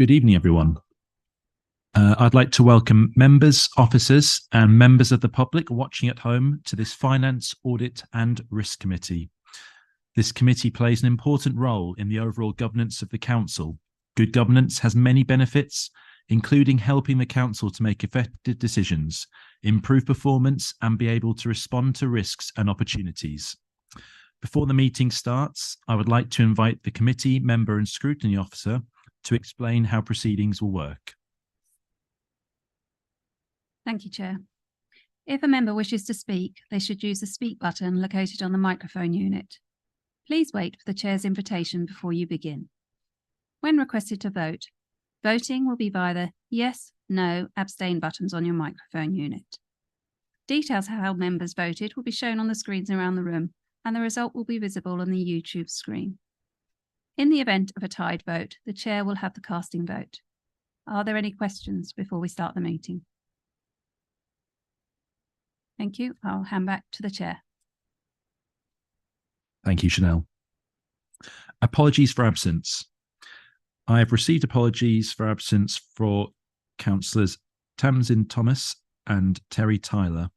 Good evening, everyone. I'd like to welcome members, officers, and members of the public watching at home to this Finance, Audit and Risk Committee. This committee plays an important role in the overall governance of the Council. Good governance has many benefits, including helping the Council to make effective decisions, improve performance, and be able to respond to risks and opportunities. Before the meeting starts, I would like to invite the committee member and scrutiny officer to explain how proceedings will work. Thank you, Chair. If a member wishes to speak, they should use the speak button located on the microphone unit. Please wait for the Chair's invitation before you begin. When requested to vote, voting will be via the yes, no, abstain buttons on your microphone unit. Details of how members voted will be shown on the screens around the room, and the result will be visible on the YouTube screen. In the event of a tied vote, the Chair will have the casting vote. Are there any questions before we start the meeting? Thank you. I'll hand back to the Chair. Thank you, Chanel. Apologies for absence. I have received apologies for absence for Councillors Tamsin Thomas and Terry Tyler.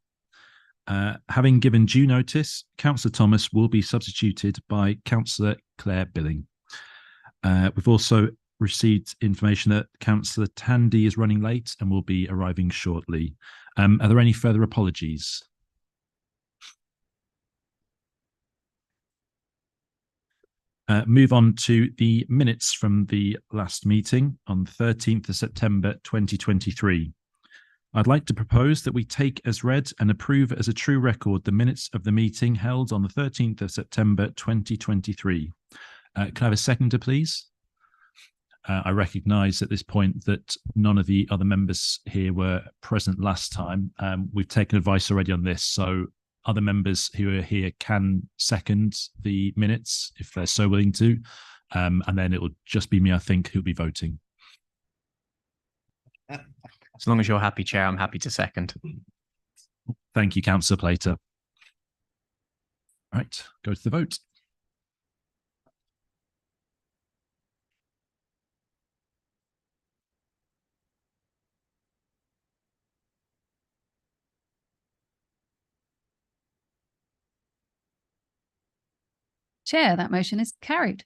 Having given due notice, Councillor Thomas will be substituted by Councillor Claire Billing. We've also received information that Councillor Tandy is running late and will be arriving shortly. Are there any further apologies? Move on to the minutes from the last meeting on 13th of September 2023. I'd like to propose that we take as read and approve as a true record the minutes of the meeting held on the 13th of September 2023. Can I have a seconder, please? I recognise at this point that none of the other members here were present last time. We've taken advice already on this, so other members who are here can second the minutes if they're so willing to, and then it will just be me, I think, who'll be voting. As long as you're happy, Chair, I'm happy to second. Thank you, Councillor Plater. All right, go to the vote. Chair, that motion is carried.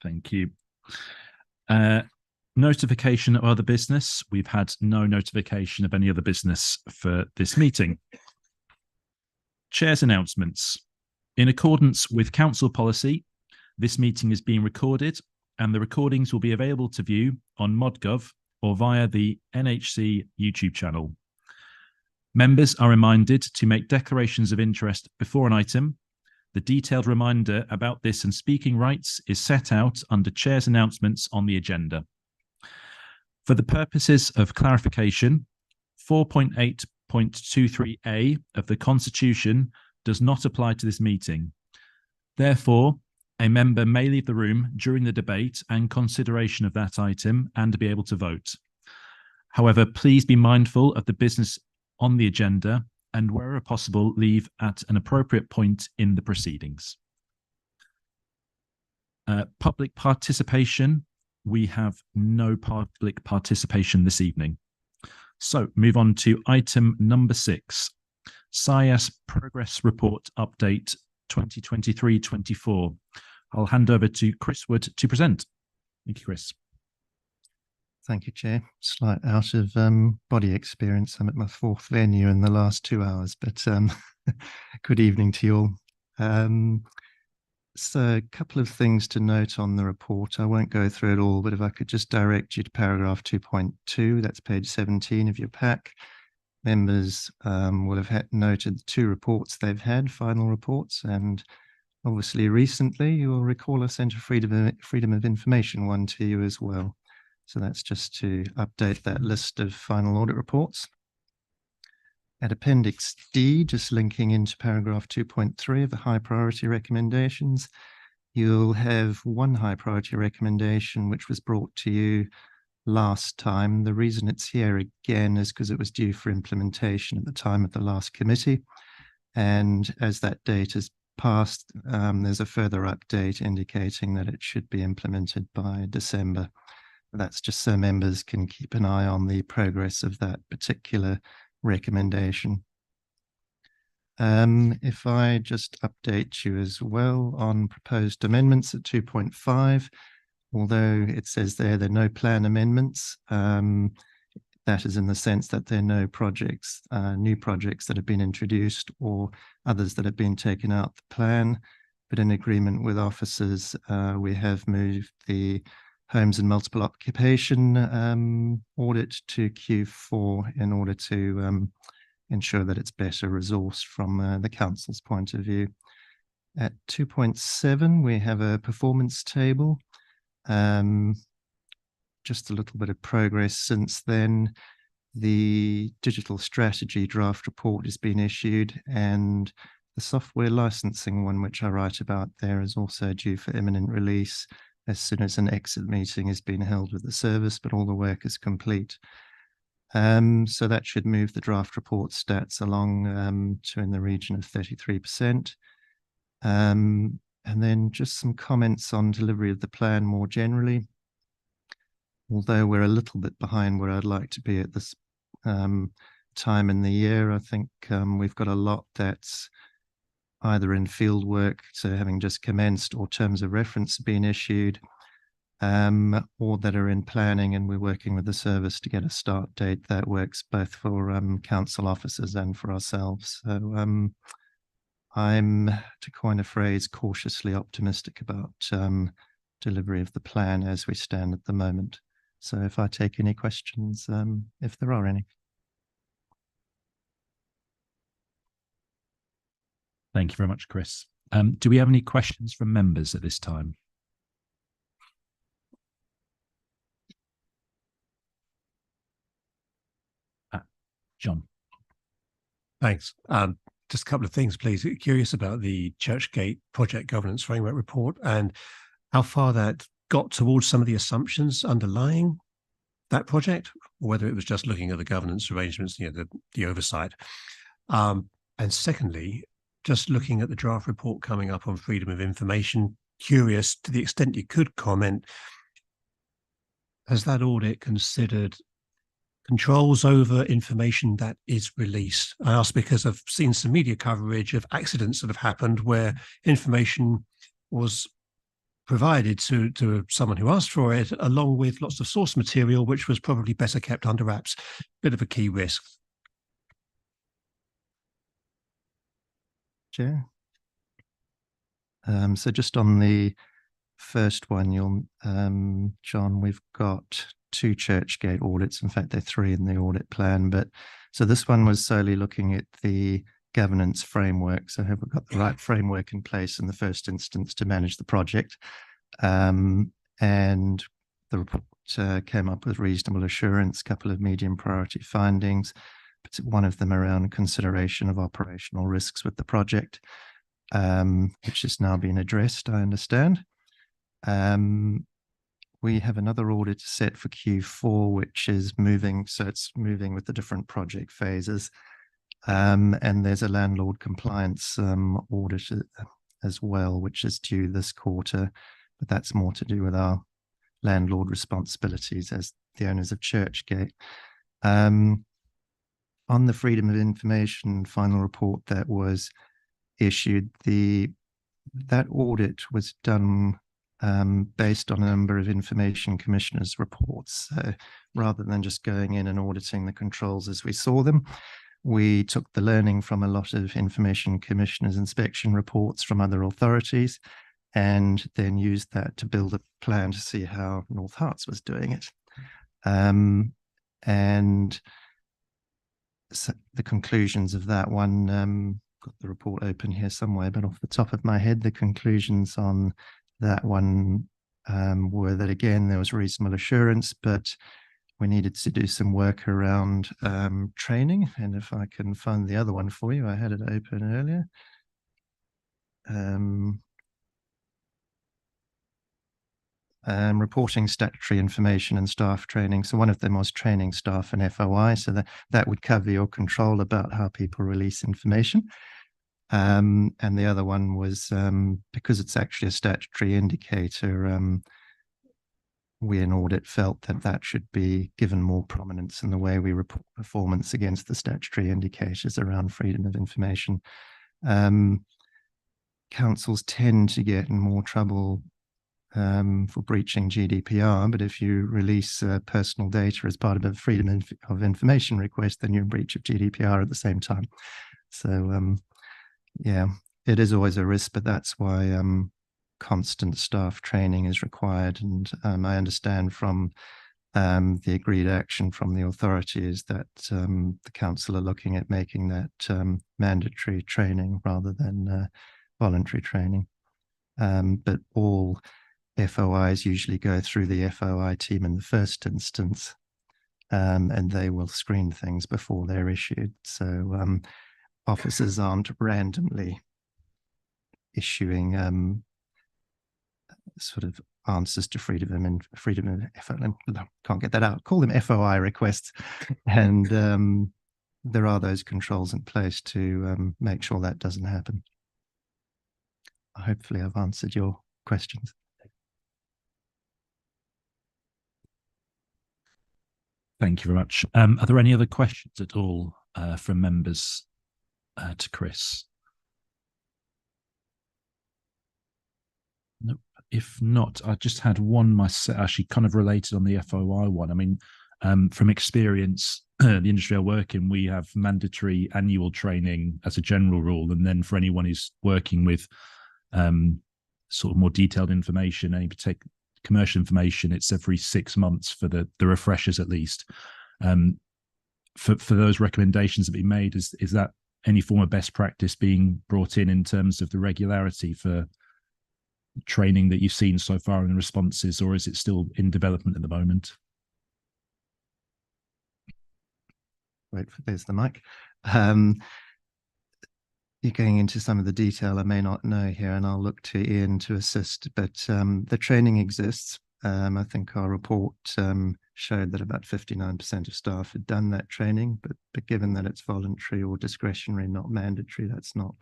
Thank you. Notification of other business. We've had no notification of any other business for this meeting. Chair's announcements. In accordance with Council policy, this meeting is being recorded and the recordings will be available to view on ModGov or via the NHC YouTube channel. Members are reminded to make declarations of interest before an item. The detailed reminder about this and speaking rights is set out under Chair's announcements on the agenda. For the purposes of clarification, 4.8.23a of the Constitution does not apply to this meeting. Therefore, a member may leave the room during the debate and consideration of that item and be able to vote. However, please be mindful of the business on the agenda and wherever possible, leave at an appropriate point in the proceedings. Public participation. We have no public participation this evening. So move on to item number 6, SIAS Progress Report Update 2023-24. I'll hand over to Chris Wood to present. Thank you, Chris. Thank you, Chair. Slight out of body experience. I'm at my 4th venue in the last 2 hours, but good evening to you all. So a couple of things to note on the report. I won't go through it all, but if I could just direct you to paragraph 2.2, that's page 17 of your pack. Members will have noted the 2 reports they've had, final reports, and obviously recently you will recall I sent a freedom of information one to you as well. So that's just to update that list of final audit reports. At Appendix D, just linking into paragraph 2.3 of the high priority recommendations, you'll have one high priority recommendation which was brought to you last time. The reason it's here again is because it was due for implementation at the time of the last committee. And as that date has passed, there's a further update indicating that it should be implemented by December. That's just so members can keep an eye on the progress of that particular recommendation. If I just update you as well on proposed amendments at 2.5, although it says there are no plan amendments, that is in the sense that there are no projects, new projects that have been introduced or others that have been taken out the plan. But in agreement with officers, we have moved the homes and multiple occupation audit to Q4 in order to ensure that it's better resourced from the council's point of view. At 2.7, we have a performance table. Just a little bit of progress since then. The digital strategy draft report has been issued, and the software licensing one, which I write about there, is also due for imminent release as soon as an exit meeting has been held with the service, but all the work is complete. So that should move the draft report stats along to in the region of 33%. And then just some comments on delivery of the plan more generally. Although we're a little bit behind where I'd like to be at this time in the year, I think we've got a lot that's either in field work, so having just commenced, or terms of reference being issued, or that are in planning, and we're working with the service to get a start date that works both for council officers and for ourselves. So I'm, to coin a phrase, cautiously optimistic about delivery of the plan as we stand at the moment. So if I take any questions, if there are any. Thank you very much, Chris. Do we have any questions from members at this time? John. Thanks. Just a couple of things, please. Curious about the Churchgate Project Governance Framework Report and how far that got towards some of the assumptions underlying that project, or whether it was just looking at the governance arrangements, the oversight. And secondly, just looking at the draft report coming up on freedom of information, curious to the extent you could comment, has that audit considered controls over information that is released? I ask because I've seen some media coverage of accidents that have happened where information was provided to someone who asked for it, along with lots of source material, which was probably better kept under wraps. Bit of a key risk. Chair. So just on the first one, John, we've got 2 Churchgate audits. In fact, there are 3 in the audit plan. But so this one was solely looking at the governance framework. So have we got the right framework in place in the first instance to manage the project? And the report came up with reasonable assurance, a couple of medium priority findings, one of them around consideration of operational risks with the project, which has now been addressed, I understand. We have another audit set for Q4, which is moving. So it's moving with the different project phases. And there's a landlord compliance audit as well, which is due this quarter, but that's more to do with our landlord responsibilities as the owners of Churchgate. On the freedom of information final report that was issued, that audit was done based on a number of information commissioners' reports. So rather than just going in and auditing the controls as we saw them, we took the learning from a lot of information commissioners' inspection reports from other authorities, and then used that to build a plan to see how North Herts was doing it. And so the conclusions of that one, got the report open here somewhere, but off the top of my head, the conclusions on that one were that, again, there was reasonable assurance, but we needed to do some work around training. And if I can find the other one for you, I had it open earlier. Reporting statutory information and staff training. So one of them was training staff and FOI. So that would cover your control about how people release information. And the other one was, because it's actually a statutory indicator, we in Audit felt that that should be given more prominence in the way we report performance against the statutory indicators around freedom of information. Councils tend to get in more trouble for breaching GDPR, but if you release personal data as part of a freedom of information request, then you're in breach of GDPR at the same time. So yeah, it is always a risk, but that's why constant staff training is required. And I understand from the agreed action from the authorities that the council are looking at making that mandatory training rather than voluntary training. But all FOIs usually go through the FOI team in the first instance, and they will screen things before they're issued. So officers aren't randomly issuing sort of answers to freedom of can't get that out. Call them FOI requests, and there are those controls in place to make sure that doesn't happen. Hopefully, I've answered your questions. Thank you very much. Are there any other questions at all from members to Chris? Nope. If not, I just had one myself, actually kind of related on the FOI one. I mean, from experience, the industry I work in, we have mandatory annual training as a general rule. And then for anyone who's working with sort of more detailed information, any particular commercial information, it's every 6 months for the refreshers at least. For those recommendations that be made, is that any form of best practice being brought in terms of the regularity for training that you've seen so far in the responses, or is it still in development at the moment? Wait for there's the mic. You're going into some of the detail I may not know here, and I'll look to Ian to assist, but the training exists. I think our report showed that about 59% of staff had done that training, but given that it's voluntary or discretionary, not mandatory, that's not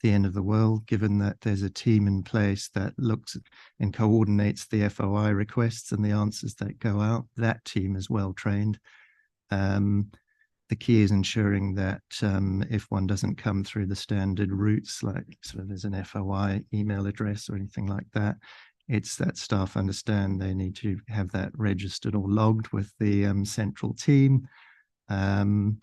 the end of the world, given that there's a team in place that looks and coordinates the FOI requests and the answers that go out. That team is well trained. The key is ensuring that if one doesn't come through the standard routes, like sort of as an FOI email address or anything like that, it's that staff understand they need to have that registered or logged with the central team. And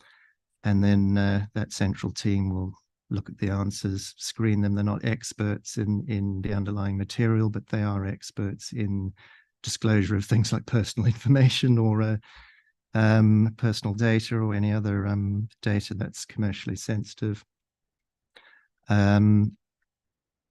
then that central team will look at the answers, screen them. They're not experts in the underlying material, but they are experts in disclosure of things like personal information or personal data or any other data that's commercially sensitive.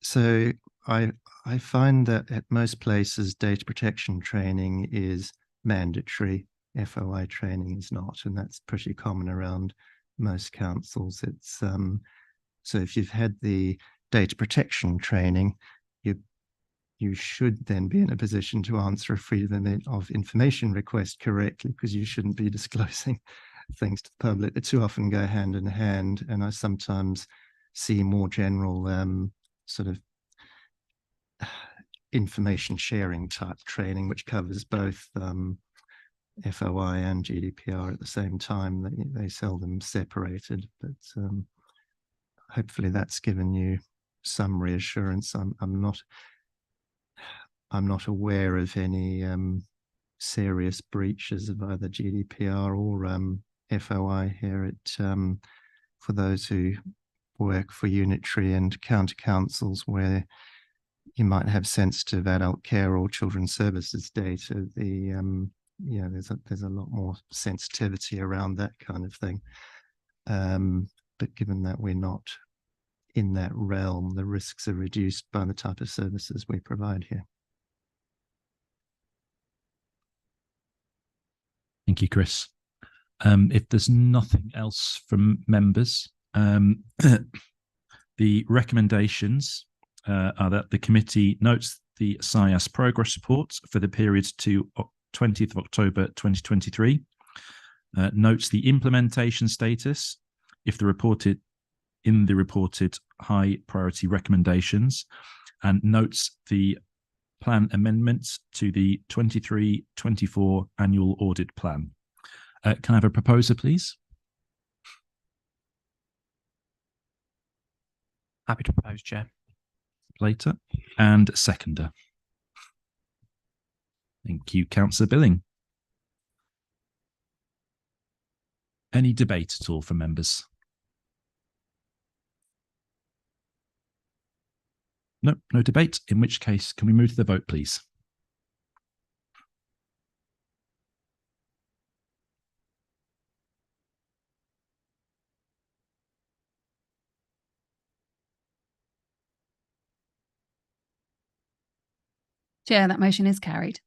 So I find that at most places, data protection training is mandatory. FOI training is not, and that's pretty common around most councils. It's so if you've had the data protection training, you should then be in a position to answer a freedom of information request correctly, because you shouldn't be disclosing things to the public. They too often go hand in hand, and I sometimes see more general sort of information sharing type training, which covers both FOI and GDPR at the same time. They seldom separated, but hopefully that's given you some reassurance. I'm not aware of any serious breaches of either GDPR or FOI here. For those who work for unitary and county councils where you might have sensitive adult care or children's services data, there's a lot more sensitivity around that kind of thing. But given that we're not in that realm, the risks are reduced by the type of services we provide here. Thank you, Chris. If there's nothing else from members, the recommendations are that the committee notes the SIAS progress report for the period to 20th of October 2023, notes the implementation status if the reported high priority recommendations, and notes the plan amendments to the 23-24 annual audit plan. Can I have a proposer, please? Happy to propose, Chair. Plater, and seconder. Thank you, Councillor Billing. Any debate at all from members? No, no debate. In which case, can we move to the vote, please? Chair, that motion is carried.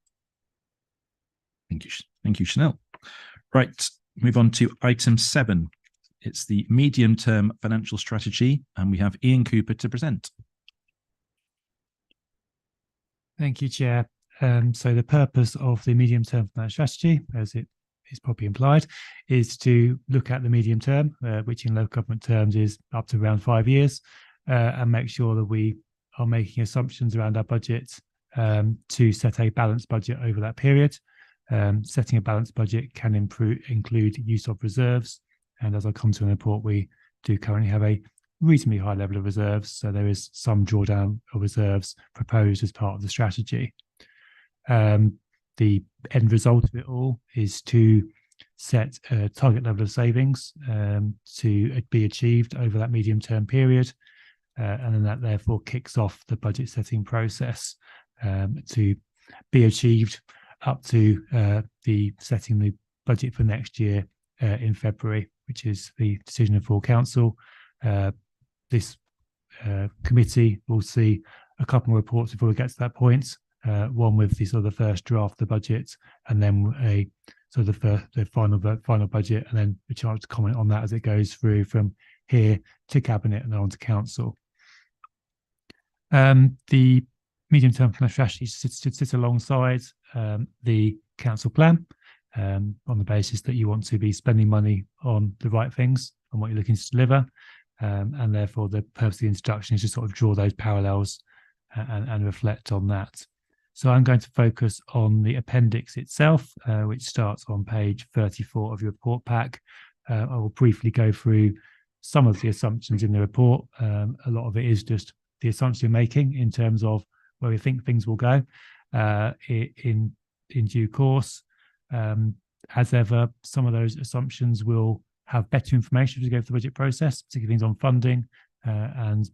Thank you. Thank you, Chanel. Right, move on to item 7. It's the medium-term financial strategy, and we have Ian Cooper to present. Thank you, Chair. So the purpose of the medium-term financial strategy, as it is probably implied, is to look at the medium term, which in local government terms is up to around 5 years, and make sure that we are making assumptions around our budget to set a balanced budget over that period. Setting a balanced budget can include use of reserves, and as I come to in the report, we do currently have a reasonably high level of reserves, so there is some drawdown of reserves proposed as part of the strategy. The end result of it all is to set a target level of savings to be achieved over that medium-term period, and then that therefore kicks off the budget setting process to be achieved up to the setting the budget for next year in February, which is the decision of full council. This committee will see a couple more reports before we get to that point. One with the sort of the first draft of the budget, and then a sort of the final budget, and then a chance to comment on that as it goes through from here to cabinet and then on to council. The medium-term financial strategy sits alongside the council plan on the basis that you want to be spending money on the right things and what you're looking to deliver. And therefore, the purpose of the introduction is to sort of draw those parallels and reflect on that. So I'm going to focus on the appendix itself, which starts on page 34 of your report pack. I will briefly go through some of the assumptions in the report. A lot of it is just the assumptions you're making in terms of where we think things will go in due course. As ever, some of those assumptions will have better information as we go through the budget process, particularly things on funding and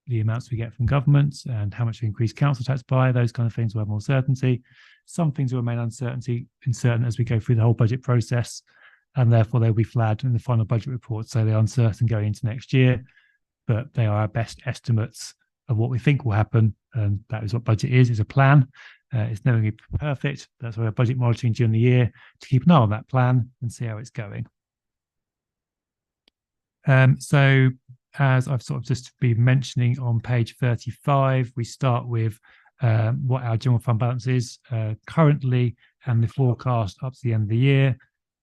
the amounts we get from government and how much we increase council tax by. Those kind of things will have more certainty. Some things will remain uncertain as we go through the whole budget process, and therefore they'll be flagged in the final budget report. So they're uncertain going into next year, but they are our best estimates of what we think will happen. And that is what budget is a plan. It's never going to be perfect. That's why we're budget monitoring during the year to keep an eye on that plan and see how it's going. So as I've sort of just been mentioning on page 35, we start with what our general fund balance is currently and the forecast up to the end of the year.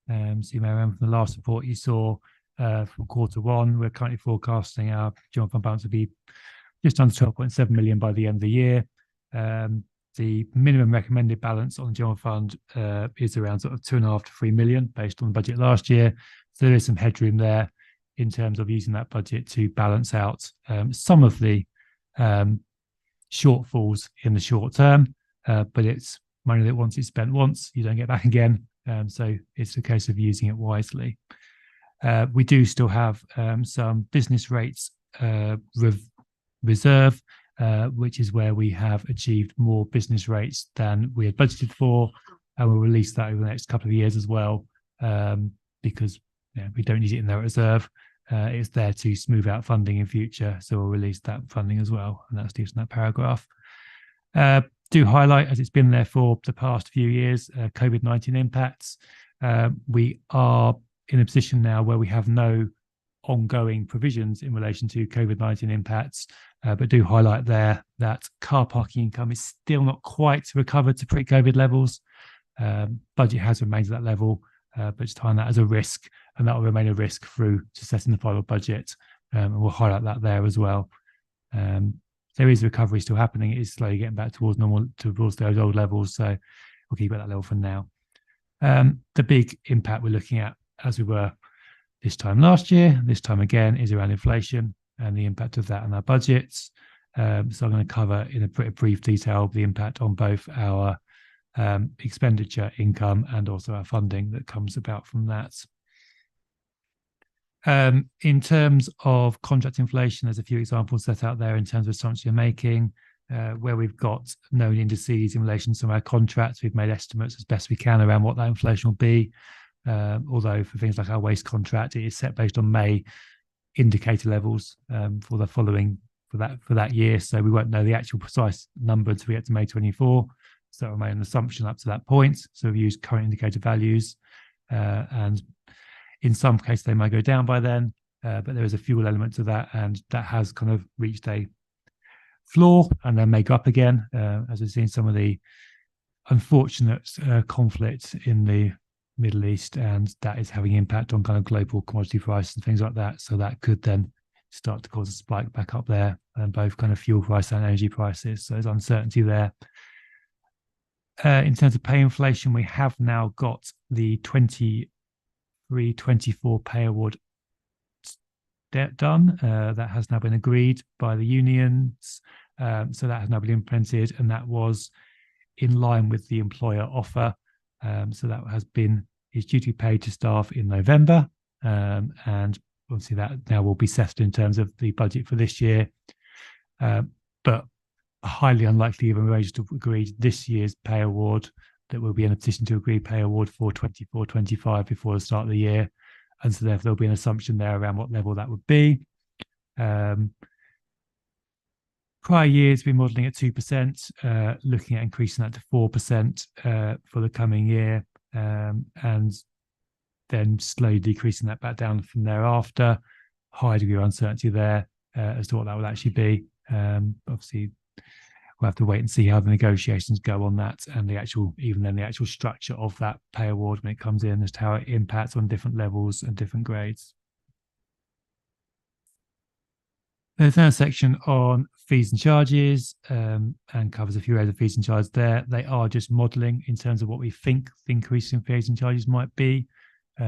So you may remember from the last report you saw from Q1, we're currently forecasting our general fund balance to be just under 12.7 million by the end of the year. The minimum recommended balance on the general fund is around sort of 2.5 to 3 million based on the budget last year. So there is some headroom there in terms of using that budget to balance out some of the shortfalls in the short term, but it's money that once it's spent once, you don't get back again. So it's a case of using it wisely. We do still have some business rates reserve, which is where we have achieved more business rates than we had budgeted for, and we'll release that over the next couple of years as well, because we don't need it in their reserve. It's there to smooth out funding in future, so we'll release that funding as well, and that's used in that paragraph. Do highlight, as it's been there for the past few years, COVID-19 impacts. We are in a position now where we have no ongoing provisions in relation to COVID-19 impacts, but do highlight there that car parking income is still not quite recovered to pre-COVID levels. Budget has remained at that level, but just highlight that as a risk, and that will remain a risk through to setting the final budget, and we'll highlight that there as well. So there is recovery still happening. It is slowly getting back towards normal, towards those old levels. So we'll keep at that level for now. The big impact we're looking at, as we were this time last year, this time again, is around inflation and the impact of that on our budgets. So I'm going to cover in a pretty brief detail the impact on both our expenditure, income, and also our funding that comes about from that. In terms of contract inflation, there's a few examples set out there in terms of assumptions you're making. Where we've got known indices in relation to our contracts, we've made estimates as best we can around what that inflation will be. Although for things like our waste contract, it is set based on May indicator levels for the following for that year. So we won't know the actual precise number until we get to May 24. So it'll remain an assumption up to that point. So we've used current indicator values, and in some cases they might go down by then, but there is a fuel element to that, and that has kind of reached a floor and then may go up again, as we've seen some of the unfortunate conflict in the Middle East, and that is having impact on kind of global commodity prices and things like that. So that could then start to cause a spike back up there, and both kind of fuel price and energy prices. So there's uncertainty there. In terms of pay inflation, we have now got the 23-24 pay award done. That has now been agreed by the unions. So that has now been implemented, and that was in line with the employer offer. So that is due to be paid to staff in November. And obviously that now will be settled in terms of the budget for this year. But highly unlikely even arranged to agree this year's pay award, that we'll be in a position to agree pay award for 24-25 before the start of the year. And so therefore there'll be an assumption there around what level that would be. Prior years we've been modelling at 2%, looking at increasing that to 4% for the coming year, and then slowly decreasing that back down from thereafter. High degree of uncertainty there as to what that will actually be. Obviously we'll have to wait and see how the negotiations go on that, and the actual structure of that pay award when it comes in, as to how it impacts on different levels and different grades. There's now a section on fees and charges, and covers a few areas of fees and charges there. They are just modelling in terms of what we think the increase in fees and charges might be.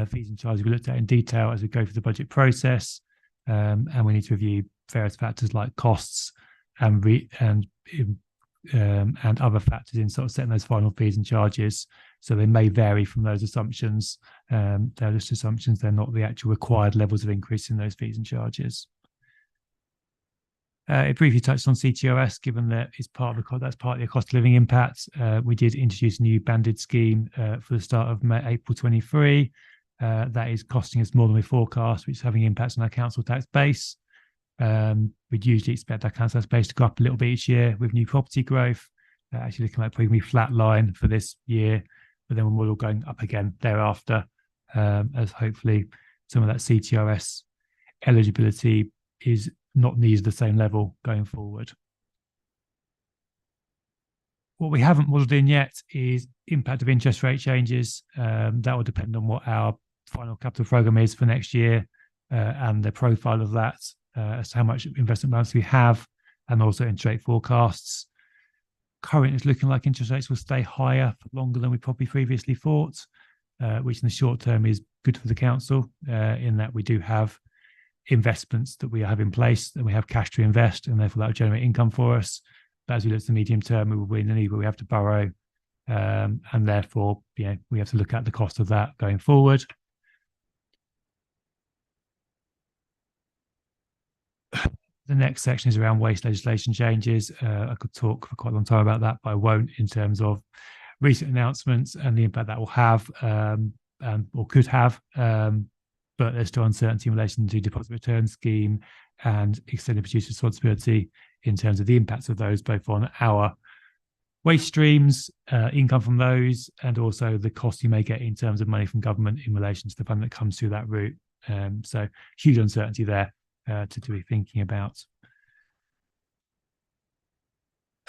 Fees and charges we looked at in detail as we go through the budget process, and we need to review various factors like costs and other factors in sort of setting those final fees and charges. So they may vary from those assumptions. They're just assumptions; they're not the actual required levels of increase in those fees and charges. It briefly touched on CTRS, given that it's that's part of the cost of living impact. We did introduce a new banded scheme for the start of April 23. That is costing us more than we forecast, which is having impacts on our council tax base. We'd usually expect our council tax base to go up a little bit each year with new property growth. Actually looking like probably flat line for this year, but then we're all going up again thereafter, as hopefully some of that CTRS eligibility is not needed at the same level going forward. What we haven't modelled in yet is impact of interest rate changes. That will depend on what our final capital programme is for next year, and the profile of that, as to how much investment balance we have, and also interest rate forecasts. Currently, it's looking like interest rates will stay higher for longer than we probably previously thought, which in the short term is good for the council, in that we do have investments that we have in place, and we have cash to invest, and therefore that will generate income for us. But as we look to the medium term, we will be in the need where we have to borrow, and therefore we have to look at the cost of that going forward. The next section is around waste legislation changes. I could talk for quite a long time about that, but I won't, in terms of recent announcements and the impact that will have, or could have. But there's still uncertainty in relation to deposit return scheme and extended producer responsibility in terms of the impacts of those, both on our waste streams, income from those, and also the cost you may get in terms of money from government in relation to the fund that comes through that route. So huge uncertainty there to be thinking about.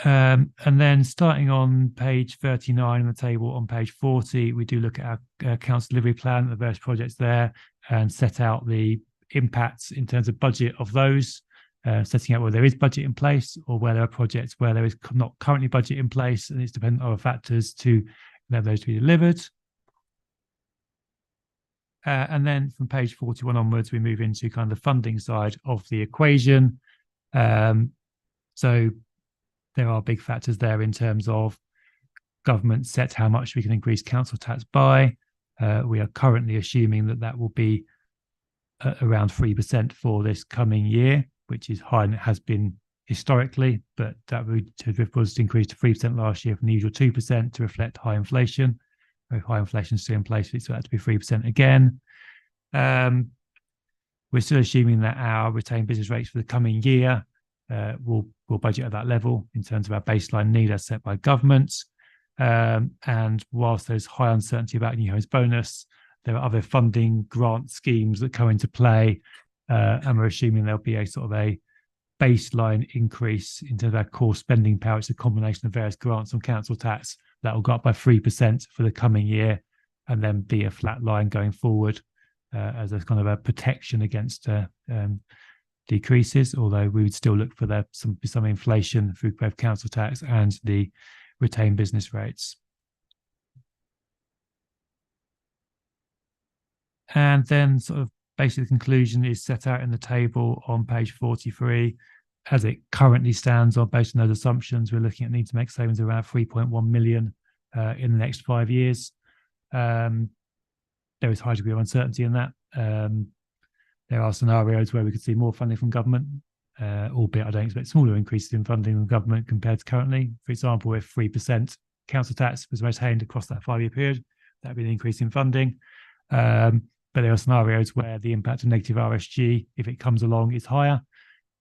And then starting on page 39 in the table, on page 40, we do look at our council delivery plan, the various projects there, and set out the impacts in terms of budget of those. setting out where there is budget in place or where there are projects where there is not currently budget in place, and it's dependent on other factors to enable those to be delivered. And then from page 41 onwards, we move into kind of the funding side of the equation. So there are big factors there in terms of government set how much we can increase council tax by. We are currently assuming that that will be around 3% for this coming year, which is higher than it has been historically, but that was increased to 3% last year from the usual 2% to reflect high inflation. High inflation is still in place, so that to be 3% again. We're still assuming that our retained business rates for the coming year will budget at that level in terms of our baseline need as set by government. And whilst there's high uncertainty about new homes bonus, there are other funding grant schemes that come into play, and we're assuming there'll be a sort of a baseline increase into their core spending power. It's a combination of various grants on council tax that will go up by 3% for the coming year, and then be a flat line going forward as a kind of a protection against decreases. Although we would still look for some inflation through both council tax and the retained business rates. And then sort of basically the conclusion is set out in the table on page 43. As it currently stands, on based on those assumptions, we're looking at need to make savings around 3.1 million in the next 5 years. There is a high degree of uncertainty in that. There are scenarios where we could see more funding from government, albeit I don't expect smaller increases in funding from government compared to currently. For example, if 3% council tax was maintained across that 5-year period, that would be an increase in funding. But there are scenarios where the impact of negative RSG, if it comes along, is higher.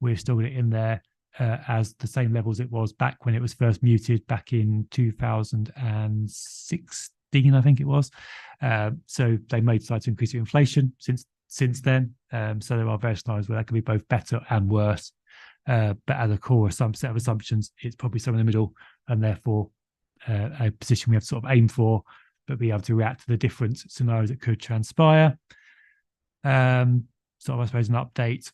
We've still got it in there as the same levels it was back when it was first muted back in 2016, I think it was. So they may decide to increase the inflation since then. So there are various scenarios where that could be both better and worse. But as a core set of assumptions, it's probably somewhere in the middle, and therefore a position we have to sort of aim for, but be able to react to the different scenarios that could transpire. I suppose an update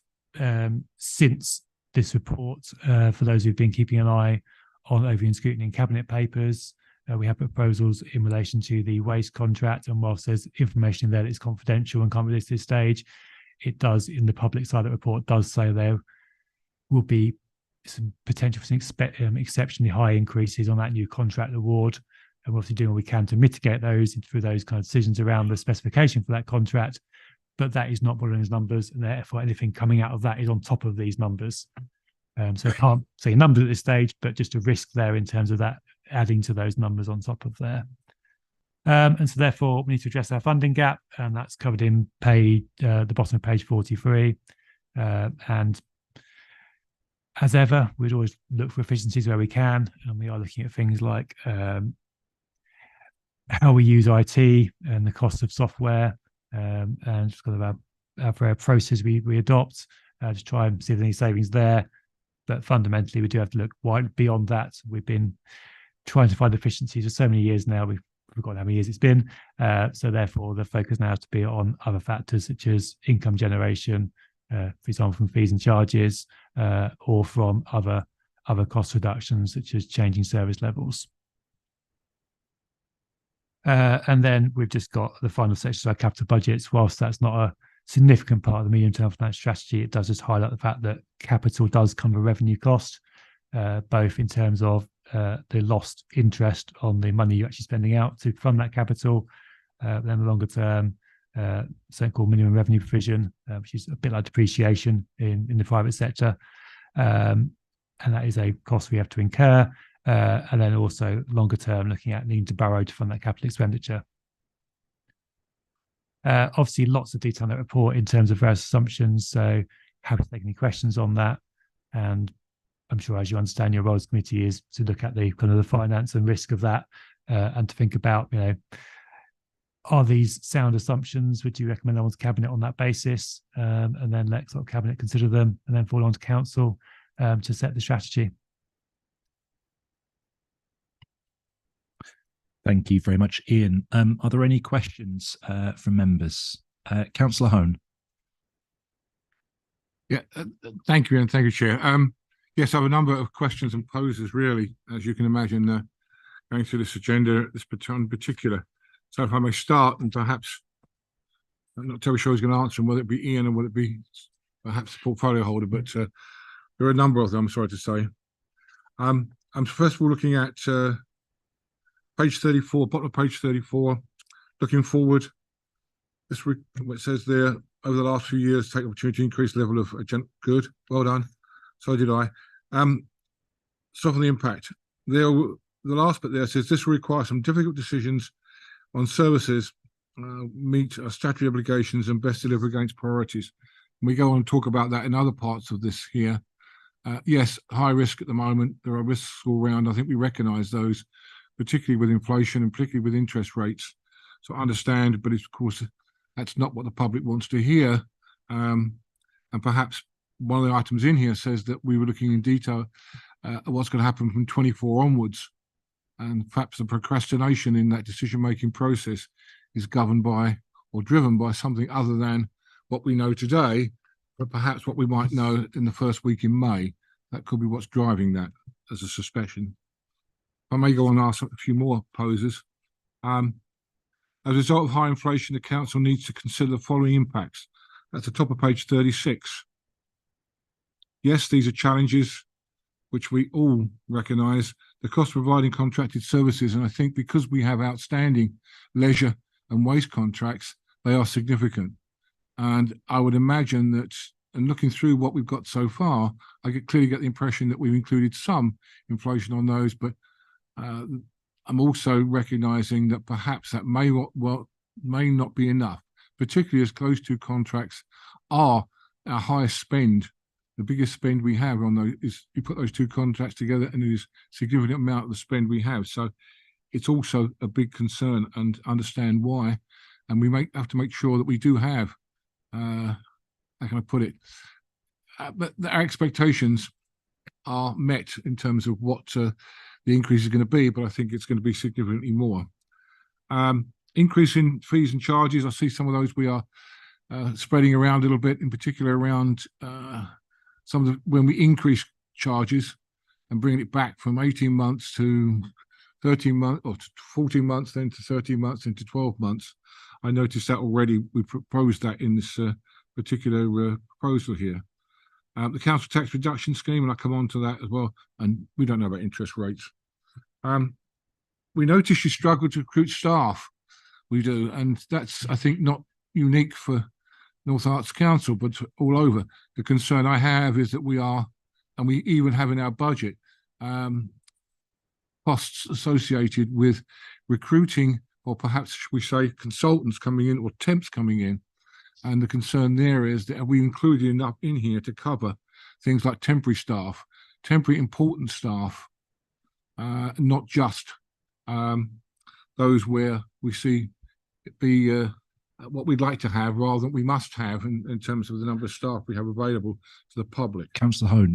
since this report, for those who've been keeping an eye on overview and scrutiny in cabinet papers, we have proposals in relation to the waste contract, and whilst there's information there that is confidential and can't release at this stage, it does, in the public side of the report, does say there will be some potential for some exceptionally high increases on that new contract award. And we're obviously doing what we can to mitigate those through those kind of decisions around the specification for that contract. But that is not one of those numbers, and therefore anything coming out of that is on top of these numbers. So I can't say numbers at this stage, but just a risk there in terms of that adding to those numbers on top of there. And so therefore we need to address our funding gap, and that's covered in the bottom of page 43. And as ever, we'd always look for efficiencies where we can, and we are looking at things like how we use IT and the cost of software, and just kind of our process we adopt to try and see if there's any savings there. But fundamentally, we do have to look wide beyond that. We've been trying to find efficiencies for so many years now. We've forgotten how many years it's been. So therefore, the focus now has to be on other factors such as income generation, for example, from fees and charges, or from other cost reductions such as changing service levels. And then we've just got the final section of our capital budgets. Whilst that's not a significant part of the medium-term financial strategy, it does just highlight the fact that capital does come with a revenue cost, both in terms of the lost interest on the money you're actually spending out to fund that capital, then the longer term so-called minimum revenue provision, which is a bit like depreciation in the private sector. And that is a cost we have to incur. And then also longer term, looking at needing to borrow to fund that capital expenditure. Obviously, lots of detail in that report in terms of various assumptions. So happy to take any questions on that. And I'm sure, as you understand, your roles committee is to look at the kind of the finance and risk of that, and to think about, are these sound assumptions? Would you recommend them to cabinet on that basis? And then let sort of cabinet consider them, and then fall on to council to set the strategy. Thank you very much, Ian. Are there any questions from members? Councillor Hone. Yeah, thank you, and thank you, Chair. Yes, I have a number of questions and poses, really, as you can imagine, going through this agenda, this in particular. So if I may start, and perhaps I'm not terribly sure who's going to answer them, whether it be Ian or whether it be perhaps the portfolio holder, but there are a number of them, I'm sorry to say. I'm first of all looking at page 34, bottom of page 34, looking forward. What it says there, over the last few years, take opportunity to increase the level of good. Well done. So did I. Soften the impact. There, the last bit there says this will require some difficult decisions on services, meet our statutory obligations and best deliver against priorities. And we go on and talk about that in other parts of this here. Yes, high risk at the moment. There are risks all around. I think we recognise those, particularly with inflation and particularly with interest rates. So I understand, but of course, that's not what the public wants to hear. And perhaps one of the items in here says that we were looking in detail at what's going to happen from 24 onwards. And perhaps the procrastination in that decision-making process is governed by or driven by something other than what we know today, but perhaps what we might know in the first week in May. That could be what's driving that as a suspicion. I may go on and ask a few more poses. As a result of high inflation, the council needs to consider the following impacts. That's the top of page 36. Yes, these are challenges which we all recognise. The cost of providing contracted services, and I think because we have outstanding leisure and waste contracts, they are significant. And I would imagine that, and looking through what we've got so far, I clearly get the impression that we've included some inflation on those, but I'm also recognising that perhaps that may not be enough, particularly as those two contracts are our highest spend. The biggest spend we have on those is you put those two contracts together, and it is a significant amount of the spend we have. So it's also a big concern, and understand why. And we have to make sure that we do have, how can I put it? But our expectations are met in terms of what the increase is going to be, but I think it's going to be significantly more. Increase in fees and charges. I see some of those we are spreading around a little bit, in particular around when we increase charges and bringing it back from 18 months to 13 months, or to 14 months, then to 13 months, into 12 months. I noticed that already. We proposed that in this particular proposal here. The council tax reduction scheme, and I'll come on to that as well. And we don't know about interest rates. We notice you struggle to recruit staff. We do, and that's, I think, not unique for North Arts Council, but all over. The concern I have is that we are, and we even have in our budget, costs associated with recruiting, or perhaps we say consultants coming in or temps coming in. And the concern there is that we included enough in here to cover things like temporary staff, temporary important staff, not just those where we see it be what we'd like to have rather than we must have in terms of the number of staff we have available to the public. Councillor Hone,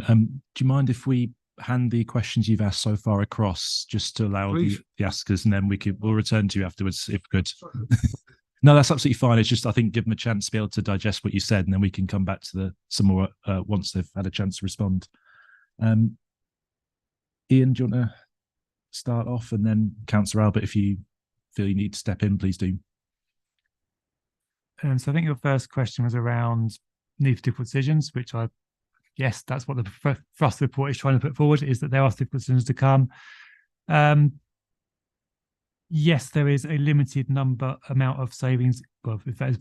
do you mind if we hand the questions you've asked so far across, just to allow the askers, and then we'll return to you afterwards if good. No, that's absolutely fine. It's just, I think, give them a chance to be able to digest what you said, and then we can come back to some more once they've had a chance to respond. Ian, do you want to start off, and then Councillor Albert, if you feel you need to step in, please do. So I think your first question was around need for difficult decisions, which yes, that's what the thrust report is trying to put forward, is that there are difficult decisions to come. Yes, there is a limited amount of savings. Well, if that is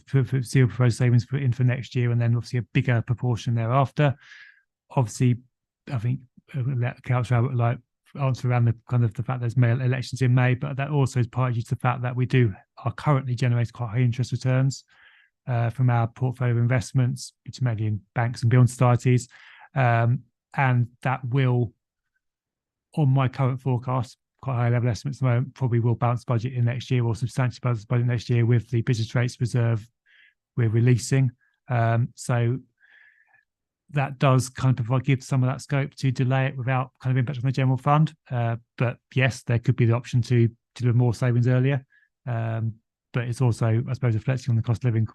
zero proposed savings for next year, and then obviously a bigger proportion thereafter. Obviously, I think let Councillor Albert answer around the kind of the fact there's May elections in May, but that also is partly due to the fact that we are currently generating quite high interest returns from our portfolio of investments, which are mainly in banks and building societies, and that will, on my current forecast, quite high level estimates at the moment, probably will bounce budget in next year, or substantially bounce budget next year with the business rates reserve we're releasing. So that does kind of give some of that scope to delay it without kind of impact on the general fund. But yes, there could be the option to do more savings earlier. But it's also, I suppose, reflecting on the cost of living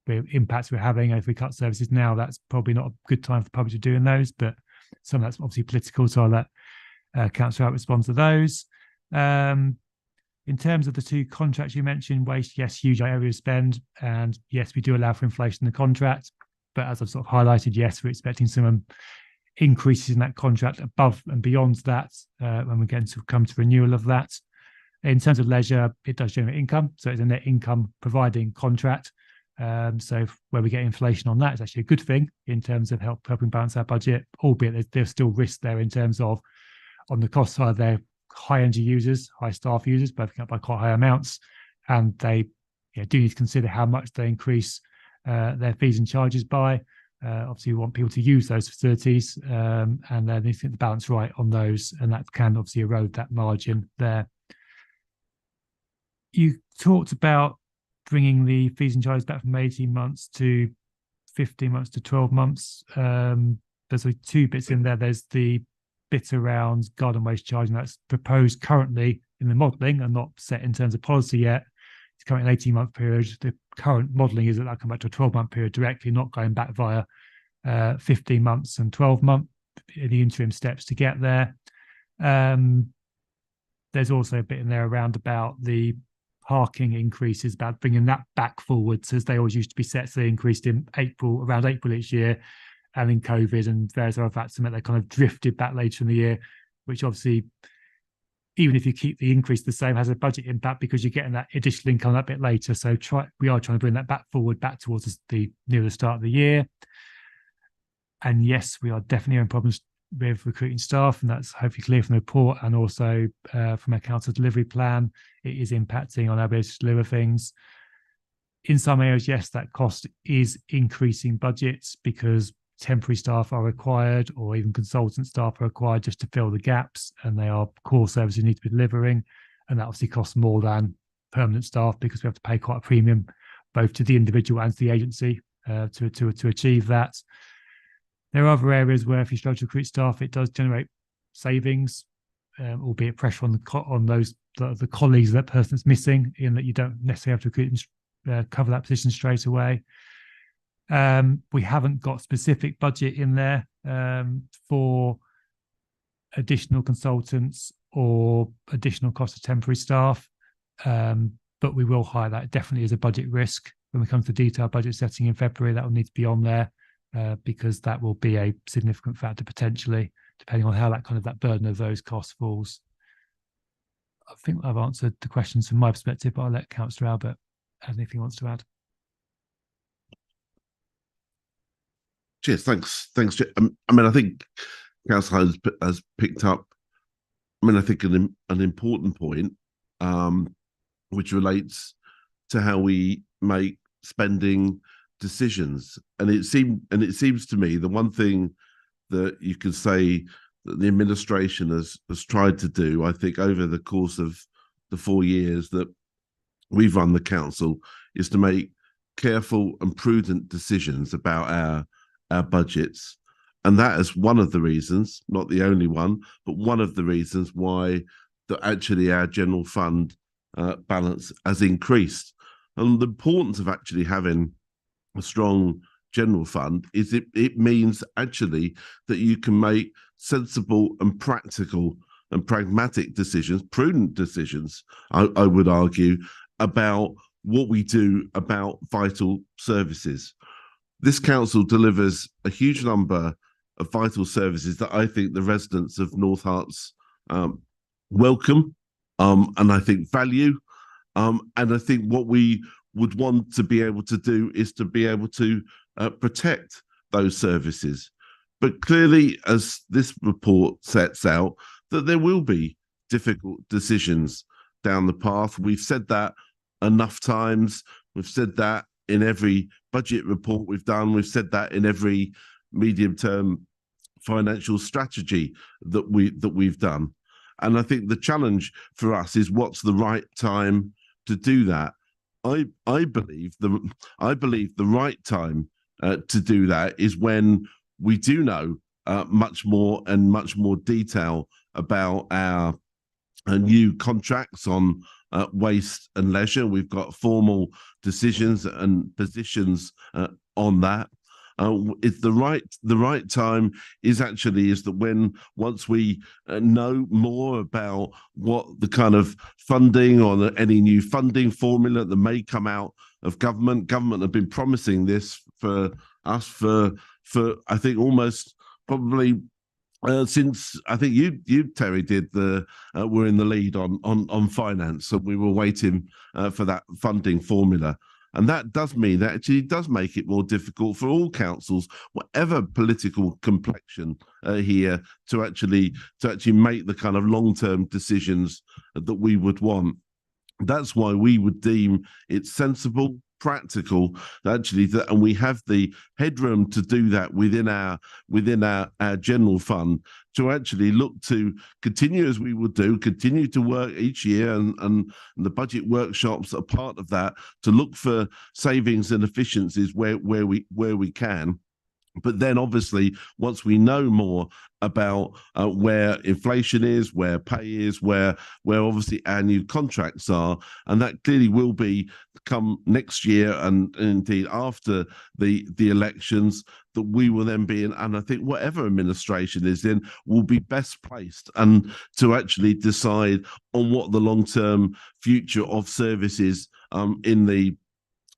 the impacts we're having. If we cut services now, that's probably not a good time for the public to doing those, but some of that's obviously political, so I'll let Councillor Out respond to those. In terms of the two contracts you mentioned, waste, yes, huge area of spend, and yes, we do allow for inflation in the contract, but as I've sort of highlighted, yes, we're expecting some increases in that contract above and beyond that when we're going to come to renewal of that. In terms of leisure, it does generate income, so it's a net income providing contract. So where we get inflation on that, it's actually a good thing in terms of helping balance our budget, albeit there's still risk there in terms of, on the cost side, they're high energy users, high staff users, both up by quite high amounts, and they do need to consider how much they increase their fees and charges by. Obviously, we want people to use those facilities, and then they think the balance right on those, and that can obviously erode that margin there. You talked about bringing the fees and charges back from 18 months to 15 months to 12 months. There's like two bits in there. There's the bit around garden waste charging that's proposed currently in the modelling and not set in terms of policy yet. It's currently an 18-month period. The current modelling is that that'll come back to a 12-month period directly, not going back via 15 months and 12-month, the interim steps to get there. There's also a bit in there around about the parking increases, about bringing that back forwards, as they always used to be set. So they increased in around April each year, and in COVID and various other factors, they kind of drifted back later in the year, which obviously, even if you keep the increase the same, has a budget impact because you're getting that additional income that bit later. So we are trying to bring that back towards near the start of the year. And yes, we are definitely having problems with recruiting staff, and that's hopefully clear from the report, and also from our council delivery plan. It is impacting on our ability to deliver things. In some areas, yes, that cost is increasing budgets because temporary staff are required, or even consultant staff are required just to fill the gaps, and they are core services you need to be delivering, and that obviously costs more than permanent staff because we have to pay quite a premium both to the individual and to the agency to achieve that. There are other areas where if you struggle to recruit staff, it does generate savings, albeit pressure on the colleagues of that person that's missing, in that you don't necessarily have to recruit and cover that position straight away. We haven't got specific budget in there for additional consultants or additional cost of temporary staff, but we will highlight it definitely as a budget risk when we come to detailed budget setting in February. That will need to be on there because that will be a significant factor potentially, depending on how that burden of those costs falls. I think I've answered the questions from my perspective, but I'll let Councillor Albert add anything he wants to add. Cheers, thanks. I think Council has picked up, I think an important point, which relates to how we make spending decisions. And it seems to me the one thing that you can say that the administration has tried to do, I think, over the course of the 4 years that we've run the council, is to make careful and prudent decisions about our budgets. And that is one of the reasons, not the only one, but one of the reasons why that actually our general fund balance has increased. And the importance of actually having a strong general fund is it means actually that you can make sensible and practical and pragmatic decisions, prudent decisions, I would argue, about what we do about vital services. This council delivers a huge number of vital services that I think the residents of North Herts welcome and I think value. And I think what we would want to be able to do is to be able to protect those services. But clearly, as this report sets out, that there will be difficult decisions down the path. We've said that enough times. We've said that in every budget report we've done. We've said that in every medium-term financial strategy that we've done. And I think the challenge for us is what's the right time to do that. I believe the right time to do that is when we do know much more detail about our new contracts on waste and leisure. We've got formal decisions and positions on that. It's the right time is that once we know more about what the kind of funding or any new funding formula that may come out of government have been promising this for us for I think almost probably since I think you Terry did were in the lead on finance, so we were waiting for that funding formula. And that does mean that actually does make it more difficult for all councils, whatever political complexion here, to actually make the kind of long-term decisions that we would want. That's why we would deem it sensible, practical, actually, and we have the headroom to do that within our general fund, to actually look to continue as we would do, continue to work each year, and the budget workshops are part of that, to look for savings and efficiencies where we can. But then obviously, once we know more about where inflation is, where pay is, where obviously our new contracts are, and that clearly will be come next year and indeed after the elections, that we will then be in, and I think whatever administration is in will be best placed and to actually decide on what the long-term future of services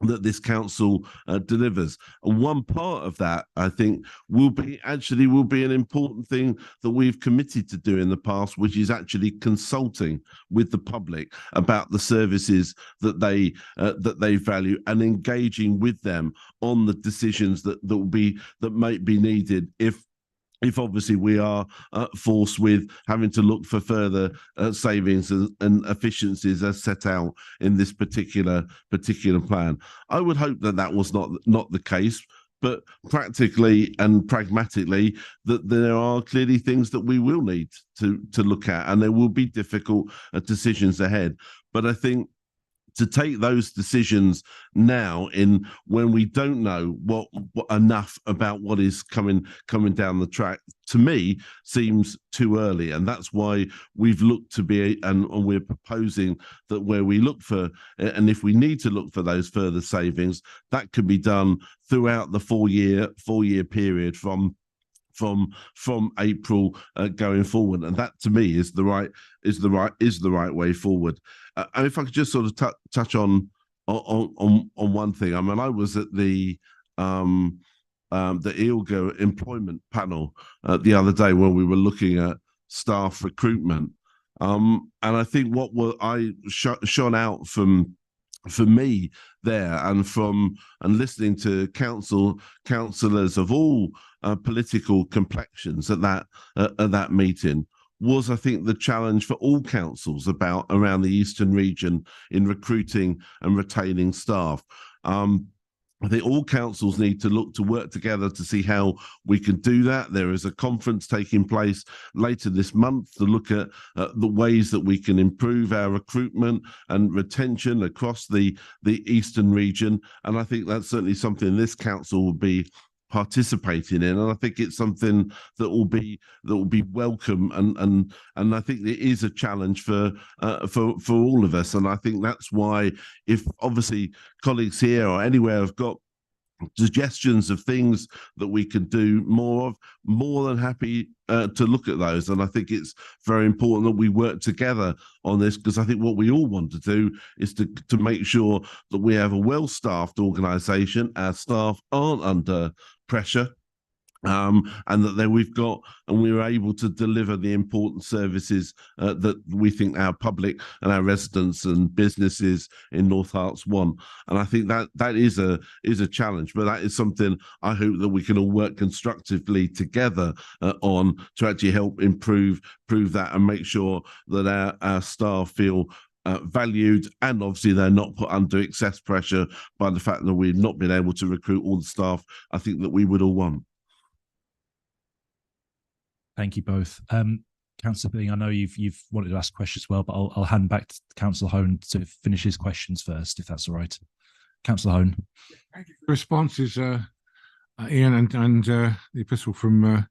that this council delivers. And one part of that, I think, will be an important thing that we've committed to do in the past, which is actually consulting with the public about the services that they value, and engaging with them on the decisions that might be needed if obviously we are forced with having to look for further savings and efficiencies as set out in this particular plan. I would hope that was not the case, but practically and pragmatically, that there are clearly things that we will need to look at, and there will be difficult decisions ahead. But I think to take those decisions now, when we don't know what enough about what is coming down the track, to me seems too early. And that's why we've looked to be, and we're proposing that where we look for, and if we need to look for those further savings, that could be done throughout the four-year period from April going forward, and that to me is the right way forward. And if I could just sort of touch on one thing, I mean, I was at the ILGA employment panel the other day when we were looking at staff recruitment, and I think I shone out for me there, and listening to councillors of all political complexions at that meeting, was, I think, the challenge for all councils around the Eastern region in recruiting and retaining staff. I think all councils need to look to work together to see how we can do that. There is a conference taking place later this month to look at the ways that we can improve our recruitment and retention across the Eastern region. And I think that's certainly something this council will be participating in, and I think it's something that will be welcome, and I think it is a challenge for all of us. And I think that's why, if obviously colleagues here or anywhere have got suggestions of things that we could do more of, more than happy to look at those. And I think it's very important that we work together on this, because I think what we all want to do is to make sure that we have a well-staffed organisation, our staff aren't under pressure, and that we're able to deliver the important services that we think our public and our residents and businesses in North Herts want. And I think that is a challenge, but that is something I hope that we can all work constructively together on, to actually help improve that, and make sure that our staff feel valued, and obviously they're not put under excess pressure by the fact that we've not been able to recruit all the staff I think that we would all want. Thank you both. Councillor Billing, I know you've wanted to ask questions as well, but I'll hand back to Councillor Hone to finish his questions first, if that's all right. Councillor Hone. Thank you for the responses, Ian, and the epistle from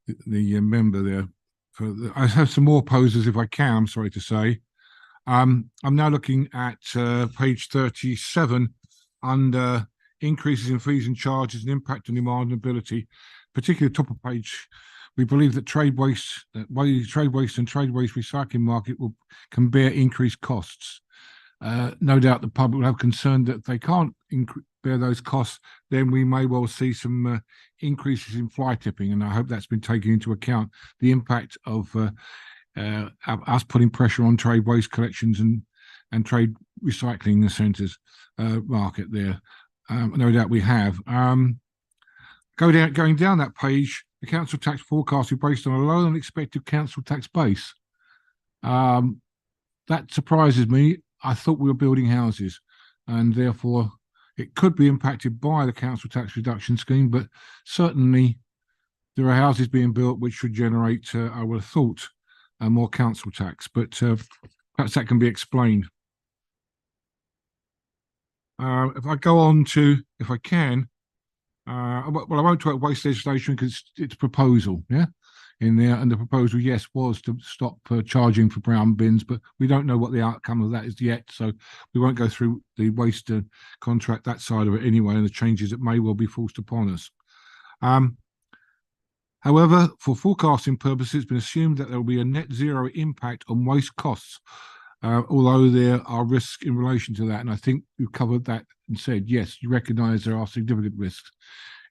the member there. I have some more poses if I can, I'm sorry to say. I'm now looking at page 37 under increases in fees and charges and impact on demand and ability, particularly top of page. We believe that trade waste and trade waste recycling market can bear increased costs. No doubt the public will have concern that if they can't bear those costs, then we may well see some increases in fly tipping, and I hope that's been taken into account. The impact of us putting pressure on trade waste collections and trade recycling centres market there. No doubt we have. Going down that page, the council tax forecast is based on a lower than expected council tax base. That surprises me. I thought we were building houses, and therefore it could be impacted by the council tax reduction scheme, but certainly there are houses being built which should generate, I would have thought, more council tax, but perhaps that can be explained. If I go on to, if I can, well, I won't talk about waste legislation because it's a proposal, yeah, in there, and the proposal, yes, was to stop charging for brown bins, but we don't know what the outcome of that is yet, so we won't go through the waste contract, that side of it anyway, and the changes that may well be forced upon us. However, for forecasting purposes, it's been assumed that there will be a net zero impact on waste costs, although there are risks in relation to that. And I think you've covered that and said, yes, you recognise there are significant risks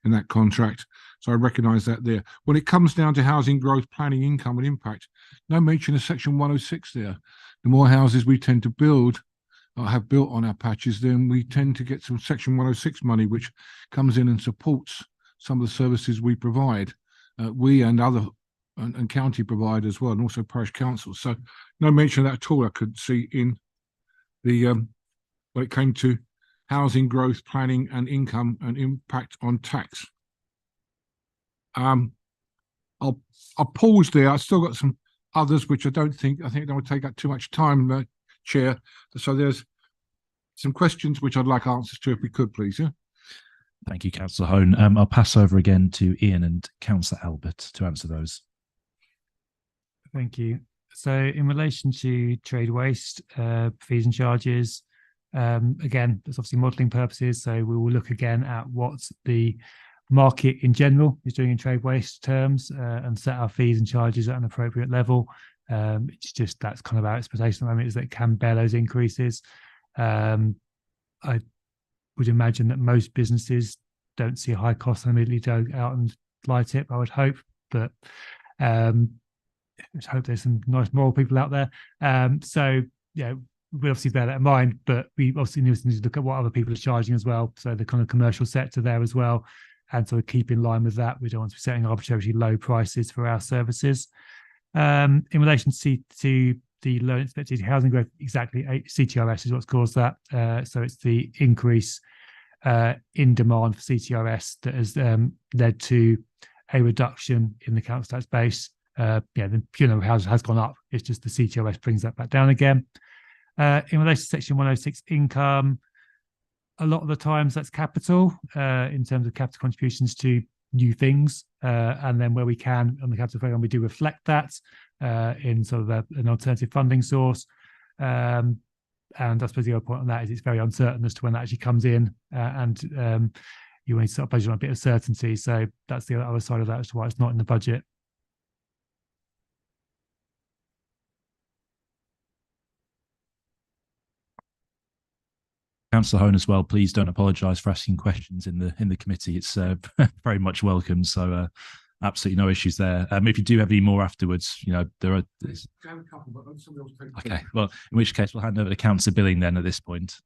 in that contract. So I recognise that there. When it comes down to housing growth, planning, income and impact, no mention of section 106 there. The more houses we tend to build or have built on our patches, then we tend to get some section 106 money, which comes in and supports some of the services we provide. We and other and county provide as well, and also parish councils. So no mention of that at all I could see in the when it came to housing growth, planning and income and impact on tax. I'll pause there. I've still got some others which I think that would take up too much time, Chair. So there's some questions which I'd like answers to, if we could, please. Yeah. Thank you, Councillor Hone. I'll pass over again to Ian and Councillor Albert to answer those. Thank you. So in relation to trade waste, fees and charges, again, there's obviously modelling purposes. So we will look again at what the market in general is doing in trade waste terms and set our fees and charges at an appropriate level. It's just that's kind of our expectation at the moment, is that it can bear those increases. I would imagine that most businesses don't see a high cost and immediately go out and fly tip, I would hope, but let's hope there's some nice moral people out there. So yeah, we obviously bear that in mind, but we obviously need to look at what other people are charging as well. So the kind of commercial sector there as well, and sort of keep in line with that. We don't want to be setting arbitrarily low prices for our services. In relation to the low expected housing growth, exactly, CTRS is what's caused that. So it's the increase in demand for CTRS that has led to a reduction in the council tax base. The funeral house has gone up. It's just the CTRS brings that back down again. In relation to section 106 income, a lot of the times that's capital in terms of capital contributions to new things. And then where we can on the capital program, we do reflect that in sort of an alternative funding source. And I suppose the other point on that is it's very uncertain as to when that actually comes in, and you want to start budgeting on a bit of certainty. So that's the other side of that as to why it's not in the budget. Councillor Hone as well, please don't apologise for asking questions in the committee. It's very much welcome. So absolutely no issues there. If you do have any more afterwards, there are. Okay, well, in which case we'll hand over to Councillor Billing then at this point.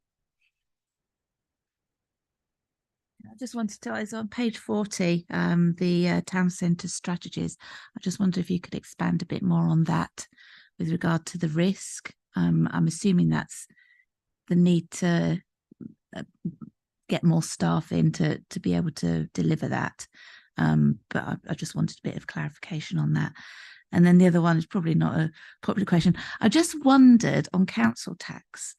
I just wanted to, it's on page 40, the town centre strategies. I just wonder if you could expand a bit more on that with regard to the risk. I'm assuming that's the need to get more staff in to be able to deliver that. But I just wanted a bit of clarification on that. And then the other one is probably not a popular question. I just wondered on council tax,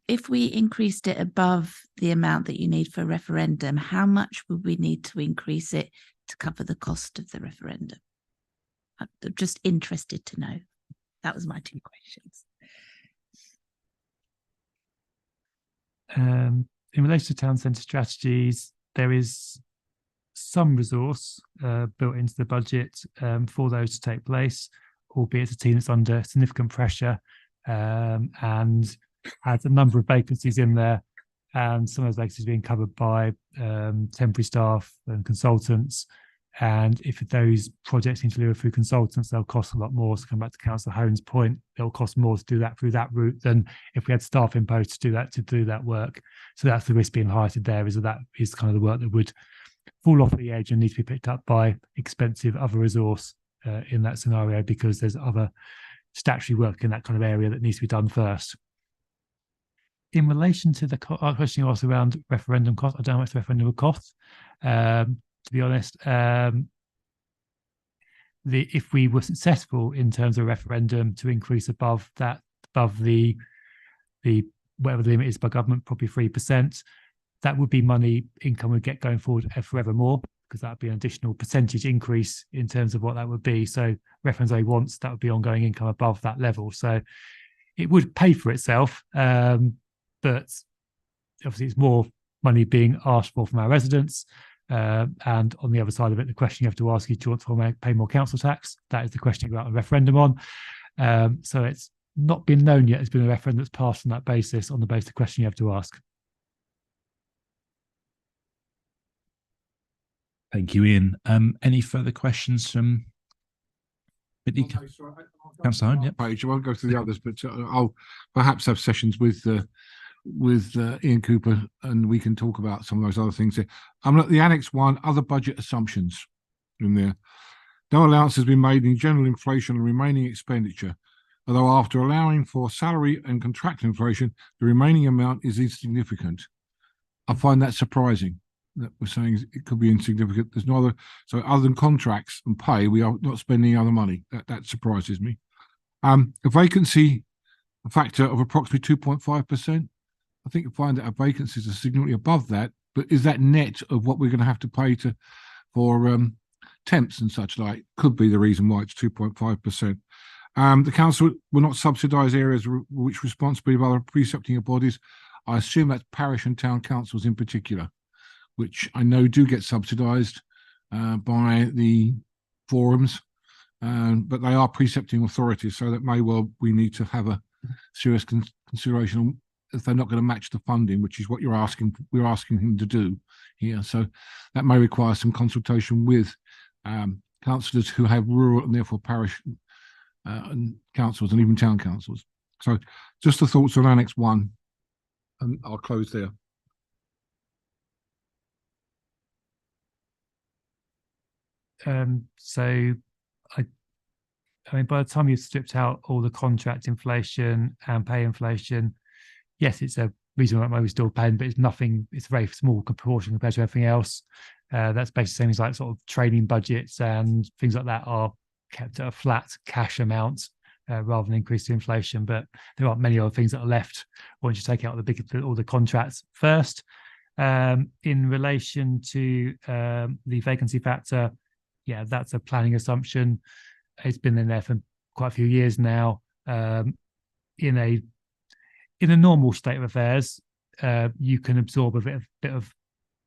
if we increased it above the amount that you need for a referendum, how much would we need to increase it to cover the cost of the referendum? I'm just interested to know. That was my two questions. In relation to town centre strategies, there is some resource built into the budget for those to take place, albeit it's a team that's under significant pressure and has a number of vacancies in there, and some of those vacancies being covered by temporary staff and consultants. And if those projects need to deliver through consultants, they'll cost a lot more. So come back to Councillor Hone's point, it'll cost more to do that through that route than if we had staff in post to do that work. So that's the risk being highlighted there, is that is kind of the work that would fall off the edge and need to be picked up by expensive other resource in that scenario, because there's other statutory work in that kind of area that needs to be done first. In relation to the question you asked around referendum costs, I don't know how much the referendum will cost. To be honest, if we were successful in terms of referendum to increase above the whatever the limit is by government, probably 3%, that would be money income would get going forward forevermore, because that would be an additional percentage increase in terms of what that would be. So reference A wants, that would be ongoing income above that level. So it would pay for itself, but obviously it's more money being asked for from our residents. And on the other side of it, the question you have to ask is, do you want to pay more council tax? That is the question you got a referendum on. So it's not been known yet. It's been a referendum that's passed on that basis, on the basis of the question you have to ask. Thank you, Ian. Any further questions from Councillor Hone? Yep. Page. I won't go through the others, but I'll perhaps have sessions with Ian Cooper, and we can talk about some of those other things here. I'm at the Annex 1, other budget assumptions in there. No allowance has been made in general inflation and remaining expenditure, although after allowing for salary and contractual inflation, the remaining amount is insignificant. I find that surprising, that we're saying it could be insignificant. There's no other, so other than contracts and pay, we are not spending other money. That surprises me. A vacancy factor of approximately 2.5%. I think you'll find that our vacancies are significantly above that, but is that net of what we're going to have to pay for temps and such like? Could be the reason why it's 2.5%. The council will not subsidise areas which responsibility of other precepting bodies. I assume that's parish and town councils in particular, which I know do get subsidised by the forums, but they are precepting authorities, so that may well we need to have a serious consideration if they're not going to match the funding, which is what we're asking him to do here. So that may require some consultation with councillors who have rural and therefore parish and councils and even town councils. So just the thoughts on Annex 1, and I'll close there. So I mean, by the time you've stripped out all the contract inflation and pay inflation, yes, it's a reasonable amount we're still paying, but it's nothing, it's a very small proportion compared to everything else. That's basically things like sort of training budgets and things like that are kept at a flat cash amount rather than increase to inflation. But there aren't many other things that are left once you take out all the contracts first. In relation to the vacancy factor, yeah, that's a planning assumption. It's been in there for quite a few years now. In a normal state of affairs, you can absorb a bit of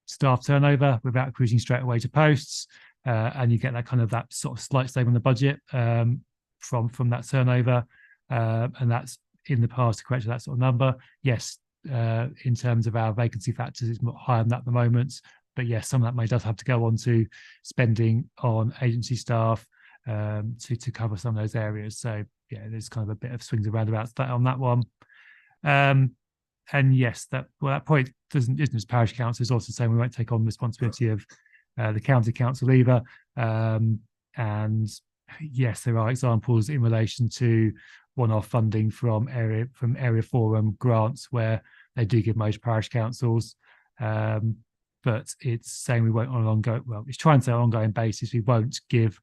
staff turnover without cruising straight away to posts, and you get that sort of slight save on the budget from that turnover, and that's in the past equated to that sort of number. Yes, in terms of our vacancy factors, it's higher than that at the moment. But yes, some of that may does have to go on to spending on agency staff to cover some of those areas. So yeah, there's kind of a bit of swings and roundabouts on that one. And yes, that point isn't as parish council is also saying we won't take on responsibility of the county council either. And yes, there are examples in relation to one-off funding from area forum grants where they do give most parish councils. But it's saying we won't on an ongoing, well, it's trying to say on an ongoing basis, we won't give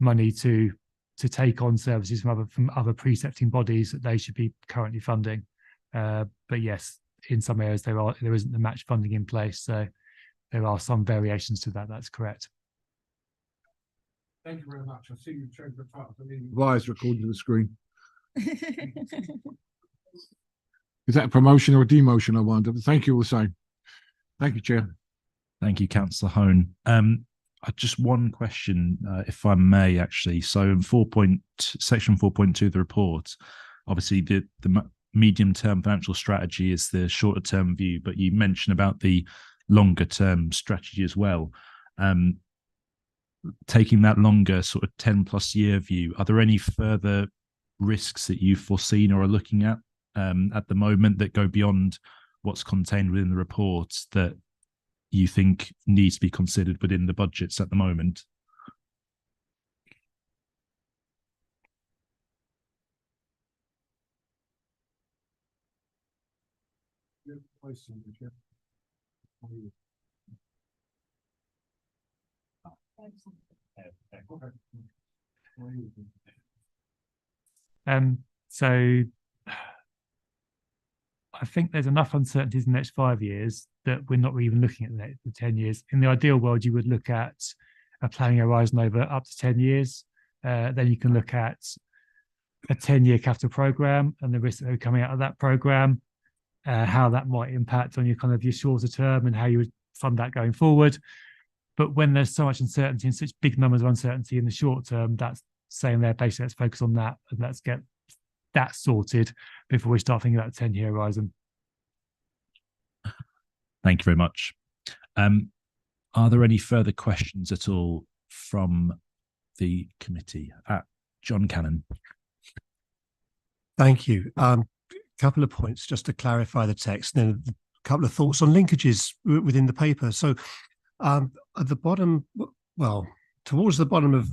money to take on services from other precepting bodies that they should be currently funding. But yes, in some areas there isn't the match funding in place, so there are some variations to that. That's correct. Thank you very much. I see you changed the title. Why is recording to the screen? Is that a promotion or a demotion, I wonder? But thank you all the same. Thank you, Chair. Thank you, Councillor Hone. Just one question, if I may, actually. So in section 4.2 of the report, obviously the medium-term financial strategy is the shorter-term view, but you mentioned about the longer-term strategy as well. Taking that longer sort of 10+ year view, are there any further risks that you've foreseen or are looking at the moment that go beyond what's contained within the report that you think needs to be considered within the budgets at the moment? So I think there's enough uncertainties in the next 5 years that we're not even looking at the 10 years. In the ideal world, you would look at a planning horizon over up to 10 years. Then you can look at a 10-year capital program and the risks that are coming out of that program, how that might impact on your kind of your shorter term and how you would fund that going forward. But when there's so much uncertainty and such big numbers of uncertainty in the short term, that's saying there basically let's focus on that and let's get that sorted before we start thinking about a 10-year horizon. Thank you very much. Are there any further questions at all from the committee? John Cannon. Thank you. Couple of points just to clarify the text, then a couple of thoughts on linkages within the paper. So at the bottom, well, towards the bottom of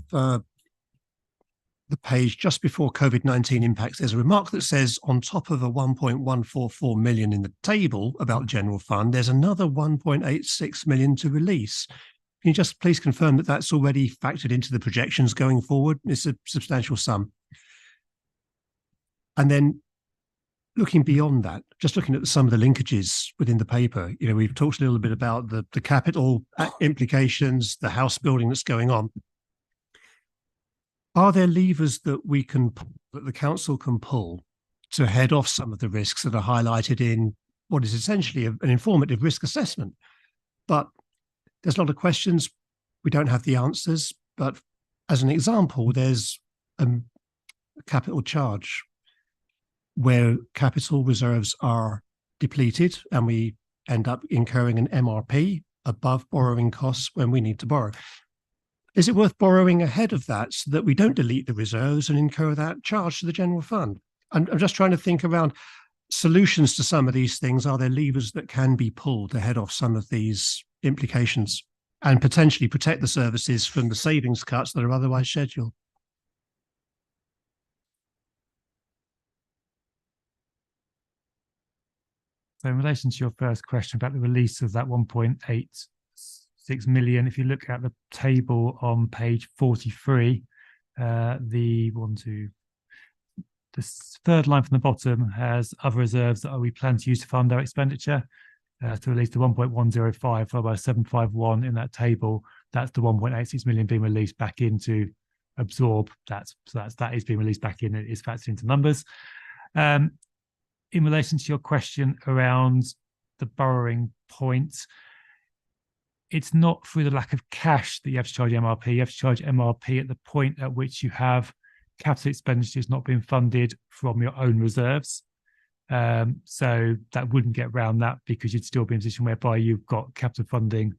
the page just before COVID-19 impacts, there's a remark that says on top of a 1.144 million in the table about general fund, there's another 1.86 million to release. Can you just please confirm that that's already factored into the projections going forward? It's a substantial sum. And then looking beyond that, just looking at some of the linkages within the paper, you know, we've talked a little bit about the capital implications, the house building that's going on. Are there levers that that the council can pull to head off some of the risks that are highlighted in what is essentially an informative risk assessment? But there's a lot of questions. We don't have the answers. But as an example, there's a capital charge where capital reserves are depleted and we end up incurring an MRP above borrowing costs when we need to borrow. Is it worth borrowing ahead of that so that we don't delete the reserves and incur that charge to the general fund? I'm just trying to think around solutions to some of these things. Are there levers that can be pulled to head off some of these implications and potentially protect the services from the savings cuts that are otherwise scheduled? So in relation to your first question about the release of that 1.86 million, if you look at the table on page 43, the third line from the bottom has other reserves that we plan to use to fund our expenditure to release the 1.105 followed by 751 in that table. That's the 1.86 million being released back in to absorb that. So that is being released back in. It is factored into numbers. In relation to your question around the borrowing point, it's not through the lack of cash that you have to charge MRP. You have to charge MRP at the point at which you have capital expenditures not being funded from your own reserves. So that wouldn't get around that because you'd still be in a position whereby you've got capital funding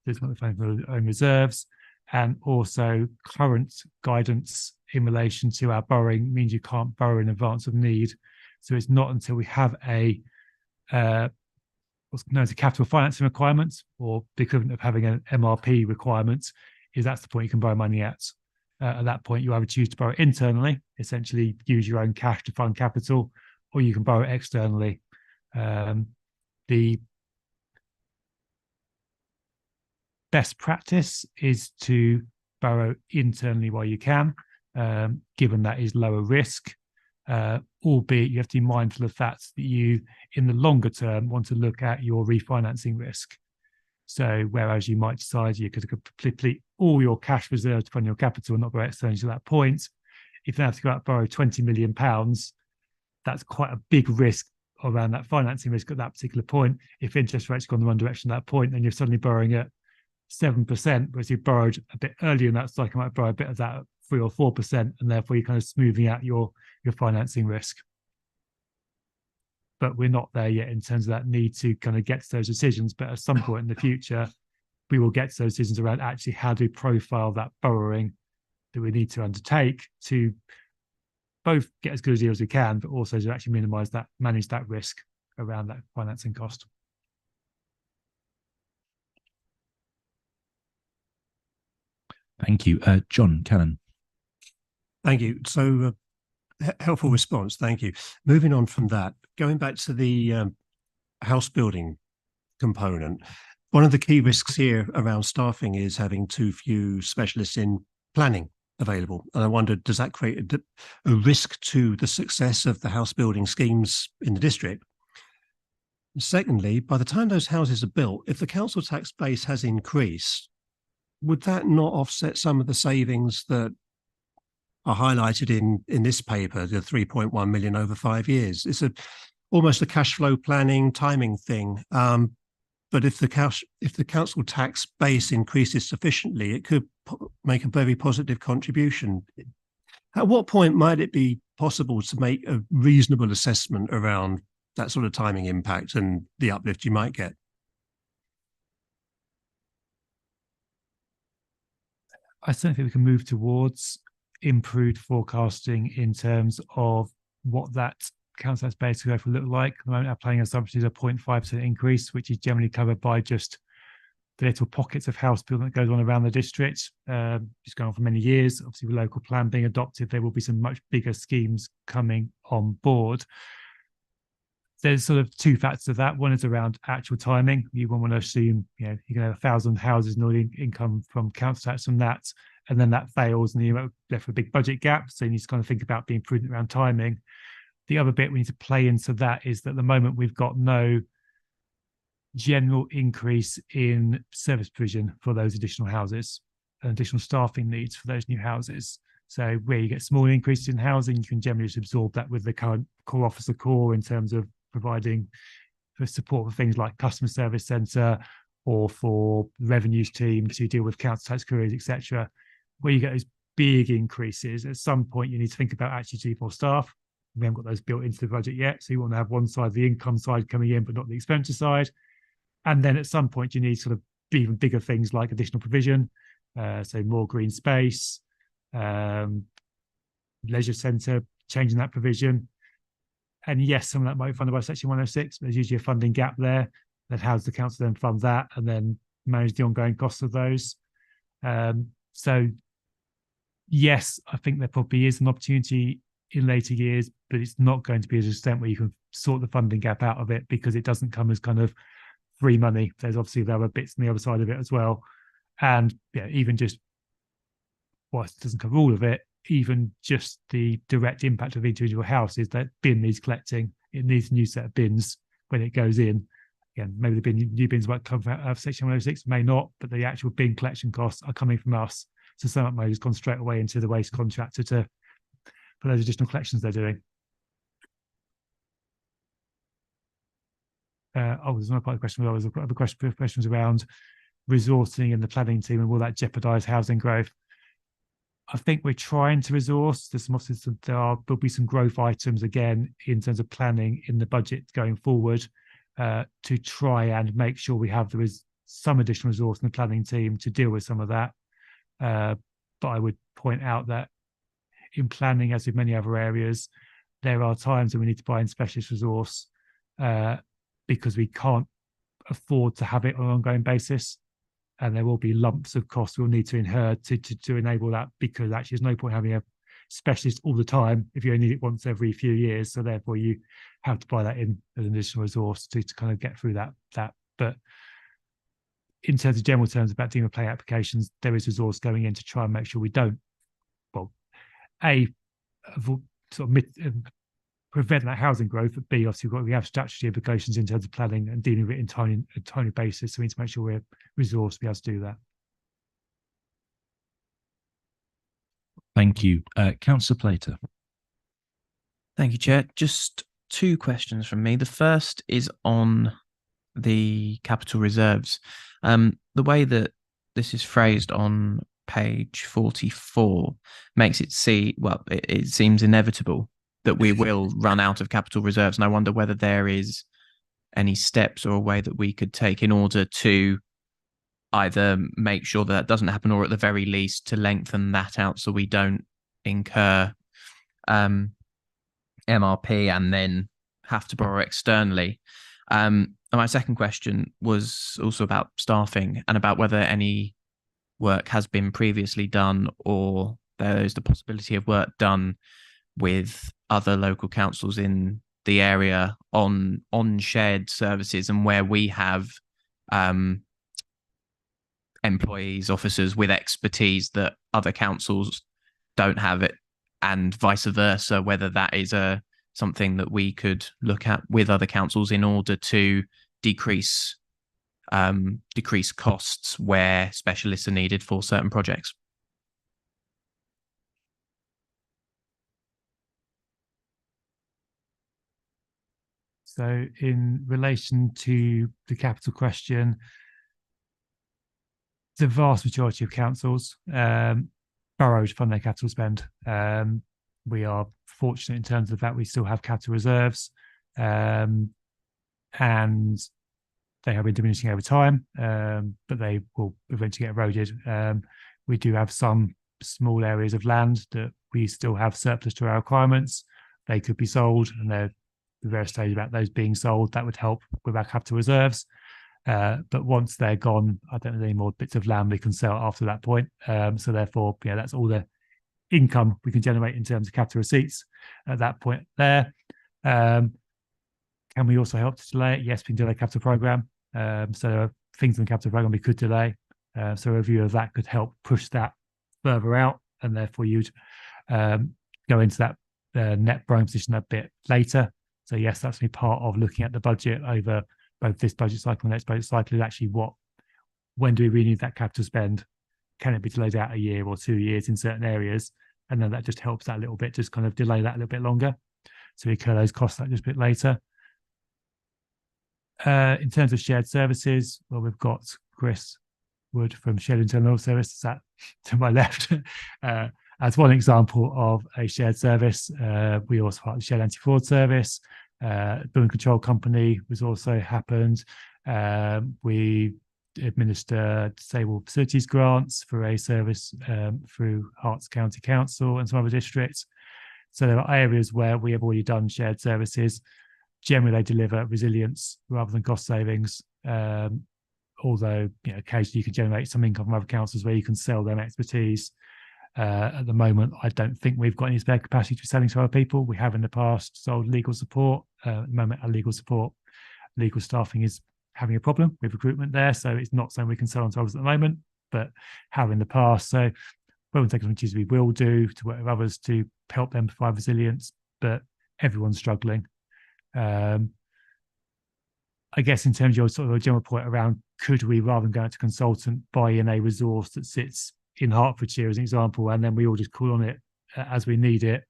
that's not funding from your own reserves. And also current guidance in relation to our borrowing means you can't borrow in advance of need. So it's not until we have a what's known as a capital financing requirement, or the equivalent of having an MRP requirement, is that's the point you can borrow money at. At that point, you either choose to borrow internally, essentially use your own cash to fund capital, or you can borrow externally. The best practice is to borrow internally while you can, given that is lower risk. Albeit you have to be mindful of the fact that you, in the longer term, want to look at your refinancing risk. So whereas you might decide you could complete all your cash reserves to fund your capital and not go externally to that point, if you have to go out and borrow £20 million, that's quite a big risk around that financing risk at that particular point. If interest rates go in the one direction at that point, then you're suddenly borrowing at 7%, whereas you borrowed a bit earlier in that cycle, might borrow a bit of that at 3 or 4%, and therefore you're kind of smoothing out your financing risk. But we're not there yet in terms of that need to kind of get to those decisions. But at some point in the future, we will get to those decisions around actually how do we profile that borrowing that we need to undertake to both get as good a deal as we can, but also to actually manage that risk around that financing cost. Thank you. John Cannon. Thank you. So helpful response. Thank you. Moving on from that, going back to the house building component, one of the key risks here around staffing is having too few specialists in planning available. And I wondered, does that create a risk to the success of the house building schemes in the district? Secondly, by the time those houses are built, if the council tax base has increased, would that not offset some of the savings that are highlighted in this paper, the 3.1 million over 5 years? It's almost a cash flow planning timing thing. But if the council tax base increases sufficiently, it could make a very positive contribution. At what point might it be possible to make a reasonable assessment around that sort of timing impact and the uplift you might get? I certainly think we can move towards improved forecasting in terms of what that council tax base growth will look like. At the moment, our planning assumption is a 0.5% increase, which is generally covered by just the little pockets of house building that goes on around the district. It's going on for many years. Obviously, with local plan being adopted, there will be some much bigger schemes coming on board. There's sort of two factors of that. One is around actual timing. You won't want to assume, you know, you can have 1,000 houses and all the income from council tax from that, and then that fails and you're left with a big budget gap. So you need to kind of think about being prudent around timing. The other bit we need to play into that is that at the moment we've got no general increase in service provision for those additional houses and additional staffing needs for those new houses. So where you get small increases in housing, you can generally just absorb that with the current core officer core in terms of providing for support for things like customer service centre or for revenues team to deal with council tax queries, etc. Where you get those big increases, at some point you need to think about actually need more staff. We haven't got those built into the budget yet, so you want to have one side, the income side coming in, but not the expenditure side. And then at some point you need sort of even bigger things like additional provision, so more green space, leisure centre, changing that provision. And yes, some of that might be funded by Section 106, but there's usually a funding gap there. That how does the council then fund that and then manage the ongoing costs of those? So yes, I think there probably is an opportunity in later years, but it's not going to be to the extent where you can sort the funding gap out of it, because it doesn't come as kind of free money. There's obviously the other bits on the other side of it as well. And yeah, even just, well, it doesn't cover all of it, even just the direct impact of individual houses that bin needs collecting. It needs a new set of bins when it goes in. Again, maybe the new bins might come out of Section 106, may not, but the actual bin collection costs are coming from us. So some of it may have gone straight away into the waste contractor for those additional collections they're doing. There's another part of the question. There was a questions around resourcing and the planning team, and will that jeopardise housing growth? I think we're trying to resource. There'll be some growth items again in terms of planning in the budget going forward to try and make sure there is some additional resource in the planning team to deal with some of that. But I would point out that in planning, as with many other areas, there are times when we need to buy in specialist resource because we can't afford to have it on an ongoing basis. And there will be lumps of costs we'll need to incur to enable that, because actually there's no point having a specialist all the time if you only need it once every few years. So therefore you have to buy that in as an additional resource to kind of get through that. But in terms of general terms about dealing with planning applications, there is resource going in to try and make sure we don't, prevent that housing growth, but B, obviously we have statutory implications in terms of planning and dealing with it on a tiny basis. So we need to make sure we're resourced to be able to do that. Thank you. Councillor Plater. Thank you, Chair. Just two questions from me. The first is on the capital reserves. The way that this is phrased on page 44 makes it it seems inevitable that we will run out of capital reserves. And I wonder whether there is any steps or a way that we could take in order to either make sure that doesn't happen, or at the very least to lengthen that out so we don't incur MRP and then have to borrow externally. And my second question was also about staffing and about whether any work has been previously done or there is the possibility of work done with other local councils in the area on shared services, and where we have employees, officers with expertise that other councils don't have it, and vice versa, whether that is something that we could look at with other councils in order to decrease costs where specialists are needed for certain projects. So in relation to the capital question, the vast majority of councils borrow to fund their capital spend. We are fortunate in terms of that we still have capital reserves, and they have been diminishing over time, but they will eventually get eroded. We do have some small areas of land that we still have surplus to our requirements. They could be sold, and they're the various stages about those being sold. That would help with our capital reserves. But once they're gone, I don't know any more bits of land we can sell after that point. So therefore, that's all the income we can generate in terms of capital receipts at that point there. Can we also help to delay it? Yes, we can delay capital program. So there are things in the capital program we could delay. So a review of that could help push that further out, and therefore you'd go into that net borrowing position a bit later. So yes, that's me part of looking at the budget over both this budget cycle and next budget cycle, is actually when do we really need that capital spend? Can it be delayed out a year or 2 years in certain areas? And then that just helps that a little bit, just kind of delay that a little bit longer. So we incur those costs that just a bit later. In terms of shared services, well, we've got Chris Wood from Shared Internal Service sat to my left as one example of a shared service. We also have the Shared Anti-Fraud Service. Building Control Company was also happened. We administer disabled facilities grants for a service through Herts County Council and some other districts. So there are areas where we have already done shared services. Generally, they deliver resilience rather than cost savings. Although occasionally you can generate some income from other councils where you can sell them expertise. At the moment, I don't think we've got any spare capacity to be selling to other people. We have in the past sold legal support. At the moment, our legal staffing is having a problem with recruitment there. So it's not something we can sell on to others at the moment, but have in the past. So when we take opportunities, we will do to work with others to help them provide resilience, but everyone's struggling. I guess in terms of your sort of general point around, could we, rather than going to consultant, buy in a resource that sits in Hertfordshire as an example, and then we all just call on it as we need it?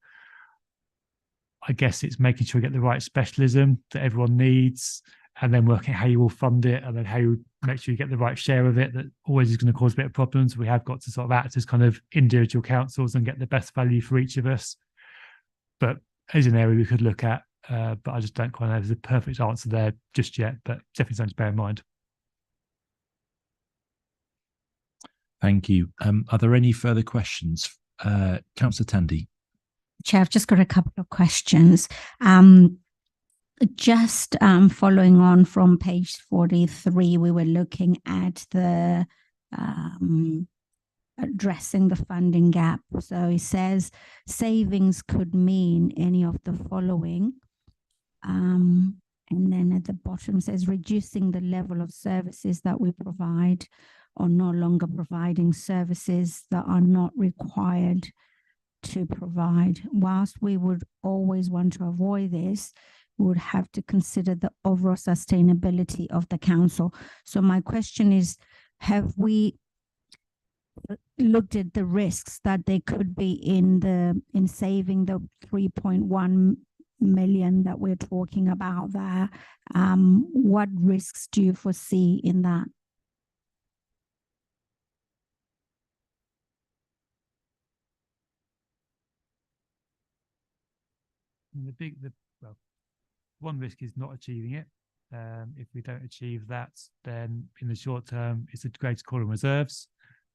I guess it's making sure we get the right specialism that everyone needs, and then working out how you will fund it, and then how you make sure you get the right share of it. That always is going to cause a bit of problems. We have got to sort of act as kind of individual councils and get the best value for each of us. But as an area we could look at, but I just don't quite know if there's a perfect answer there just yet, but definitely something to bear in mind. Thank you. Are there any further questions? Councillor Tandy. Chair, I've just got a couple of questions. Just following on from page 43, we were looking at the addressing the funding gap. So it says savings could mean any of the following. And then at the bottom says reducing the level of services that we provide, or no longer providing services that are not required to provide. Whilst we would always want to avoid this, we would have to consider the overall sustainability of the council. So my question is, have we looked at the risks that they could be in saving the 3.1 million that we're talking about there. What risks do you foresee in that? Well, one risk is not achieving it. If we don't achieve that, then in the short term, it's a greater call on reserves.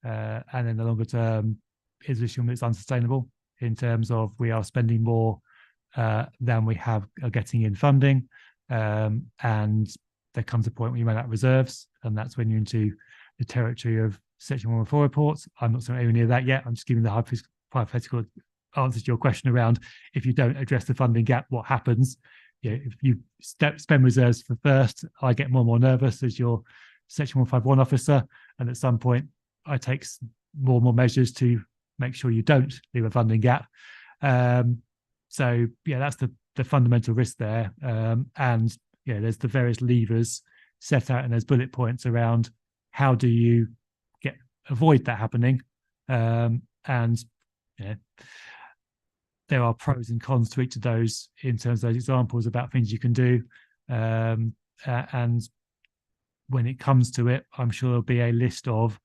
And in the longer term, is assuming it's unsustainable in terms of we are spending more than we are getting in funding. And there comes a point when you run out of reserves, and that's when you're into the territory of Section 114 reports. I'm not saying anywhere near that yet. I'm just giving the hypothetical answer to your question around if you don't address the funding gap, what happens? If you spend reserves for first, I get more and more nervous as your Section 151 officer, and at some point I take more and more measures to make sure you don't leave a funding gap. So that's the fundamental risk there. And there's the various levers set out in those bullet points around how do you avoid that happening. And there are pros and cons to each of those in terms of those examples about things you can do. And when it comes to it, I'm sure there'll be a list of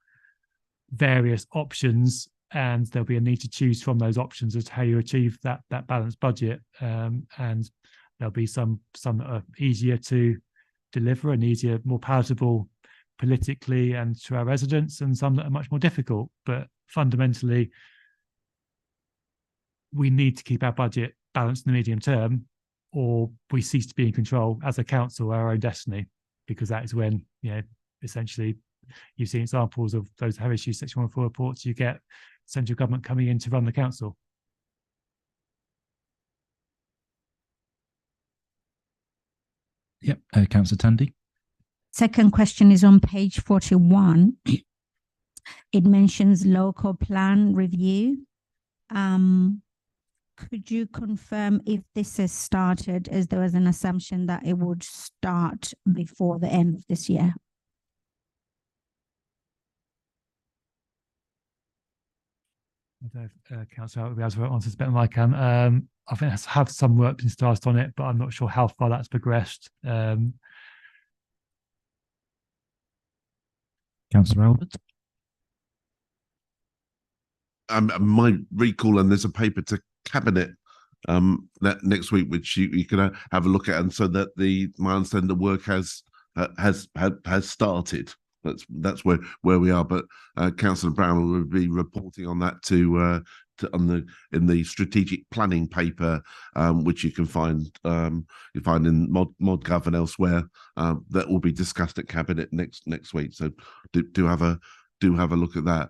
various options, and there'll be a need to choose from those options as to how you achieve that balanced budget. And there'll be some that are easier to deliver and easier, more palatable politically and to our residents, and some that are much more difficult. But fundamentally, we need to keep our budget balanced in the medium term, or we cease to be in control as a council of our own destiny, because that is when, essentially you've seen examples of those who have issued Section 114 reports. You get central government coming in to run the council. Yep, Councillor Tandy. Second question is on page 41. It mentions local plan review. Could you confirm if this has started, as there was an assumption that it would start before the end of this year? I don't know if Councillor will be able to answer this better than I can. I think I have some work been started on it, but I'm not sure how far that's progressed. Councillor Albert. My recall, and there's a paper to Cabinet next week, which you can have a look at, and so that my understanding the work has started. That's where we are. But Councillor Brown will be reporting on that in the strategic planning paper, which you can find in ModGov and elsewhere. That will be discussed at Cabinet next week. So do have a look at that.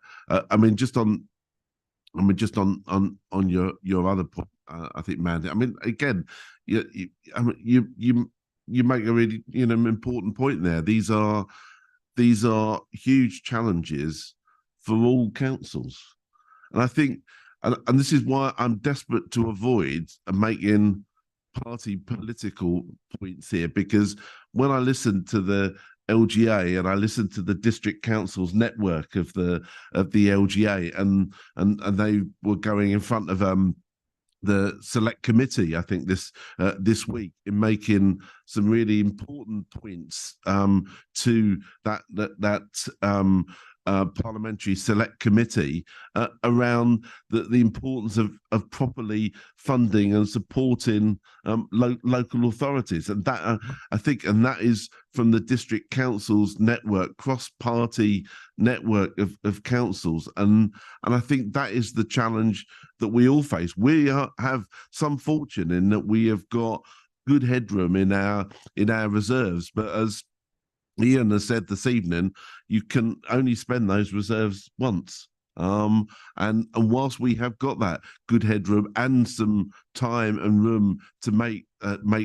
Your other point, I think, Mandy. Again, you make a really important point there. These are huge challenges for all councils, and I think, and this is why I'm desperate to avoid making party political points here, because when I listen to the LGA and I listened to the district council's network of the LGA, and they were going in front of the select committee, I think this week, in making some really important points to that parliamentary select committee around the importance of properly funding and supporting local authorities, and that I think, and that is from the district councils network, cross-party network of councils, and I think that is the challenge that we all face. We have some fortune in that we have got good headroom in our reserves, but as Ian has said this evening, you can only spend those reserves once. And whilst we have got that good headroom and some time and room to make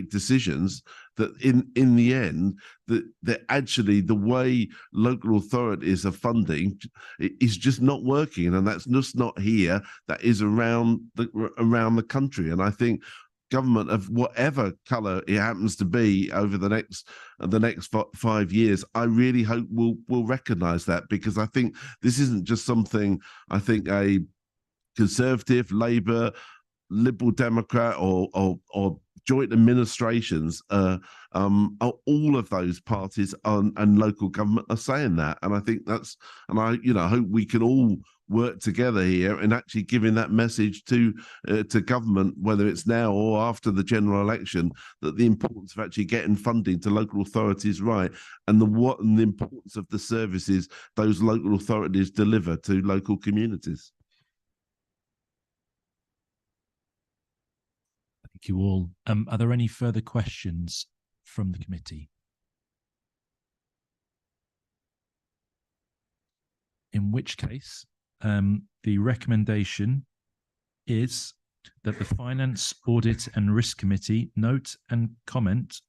decisions, that in the end, that actually the way local authorities are funding is just not working, and that's just not here. That is around the country, and I think government of whatever colour it happens to be over the next 5 years, I really hope will recognise that, because I think this isn't just something I think a Conservative, Labour, Liberal Democrat or joint administrations, all of those parties and local government are saying that. And I think that's, and I, hope we can all work together here and actually giving that message to government, whether it's now or after the general election, that the importance of actually getting funding to local authorities right, and the importance of the services those local authorities deliver to local communities. Thank you all. Are there any further questions from the committee? In which case, the recommendation is that the Finance, Audit and Risk Committee note and comment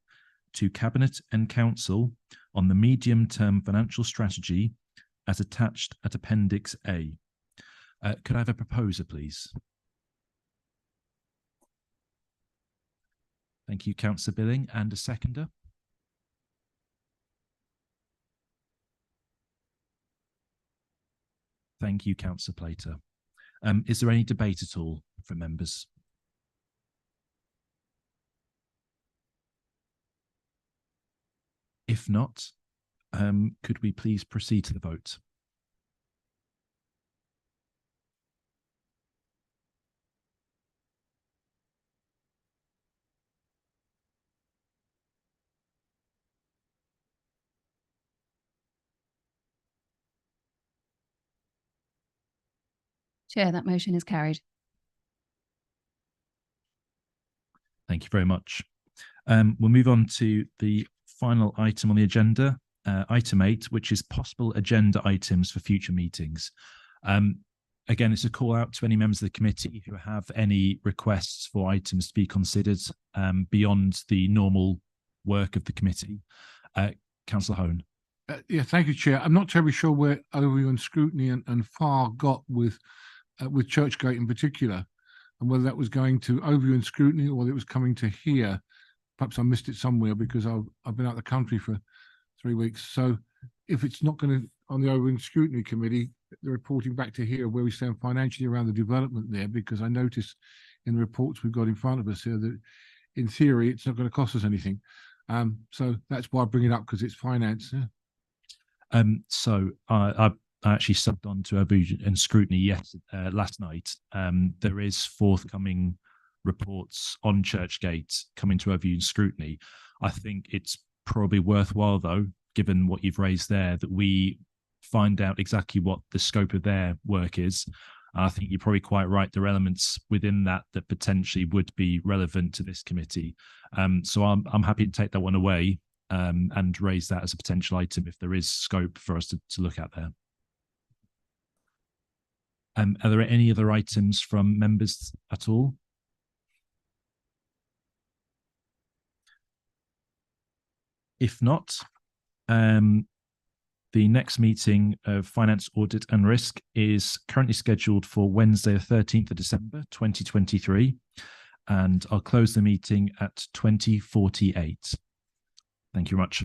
to Cabinet and Council on the medium-term financial strategy as attached at Appendix A. Could I have a proposer, please? Thank you, Councillor Billing, and a seconder. Thank you, Councillor Plater. Is there any debate at all from members? If not, could we please proceed to the vote? Chair, that motion is carried. Thank you very much. We'll move on to the final item on the agenda, item 8, which is possible agenda items for future meetings. Again, it's a call out to any members of the committee who have any requests for items to be considered beyond the normal work of the committee. Councillor Hone. Yeah, thank you, Chair. I'm not terribly sure where overview and scrutiny and FAR got with Churchgate in particular, and whether that was going to overview and scrutiny or whether it was coming to here. Perhaps I missed it somewhere because I've been out of the country for 3 weeks. So if it's not going to on the overview and scrutiny committee, the reporting back to here where we stand financially around the development there, because I noticed in the reports we've got in front of us here that in theory it's not going to cost us anything. So that's why I bring it up, because it's finance. Yeah. So I actually subbed on to overview and scrutiny last night. There is forthcoming reports on Churchgate coming to overview and scrutiny. I think it's probably worthwhile, though, given what you've raised there, that we find out exactly what the scope of their work is. I think you're probably quite right. There are elements within that potentially would be relevant to this committee. So I'm happy to take that one away and raise that as a potential item if there is scope for us to look at there. Are there any other items from members at all? If not, the next meeting of Finance, Audit and Risk is currently scheduled for Wednesday, the 13th of December, 2023. And I'll close the meeting at 20:48. Thank you very much.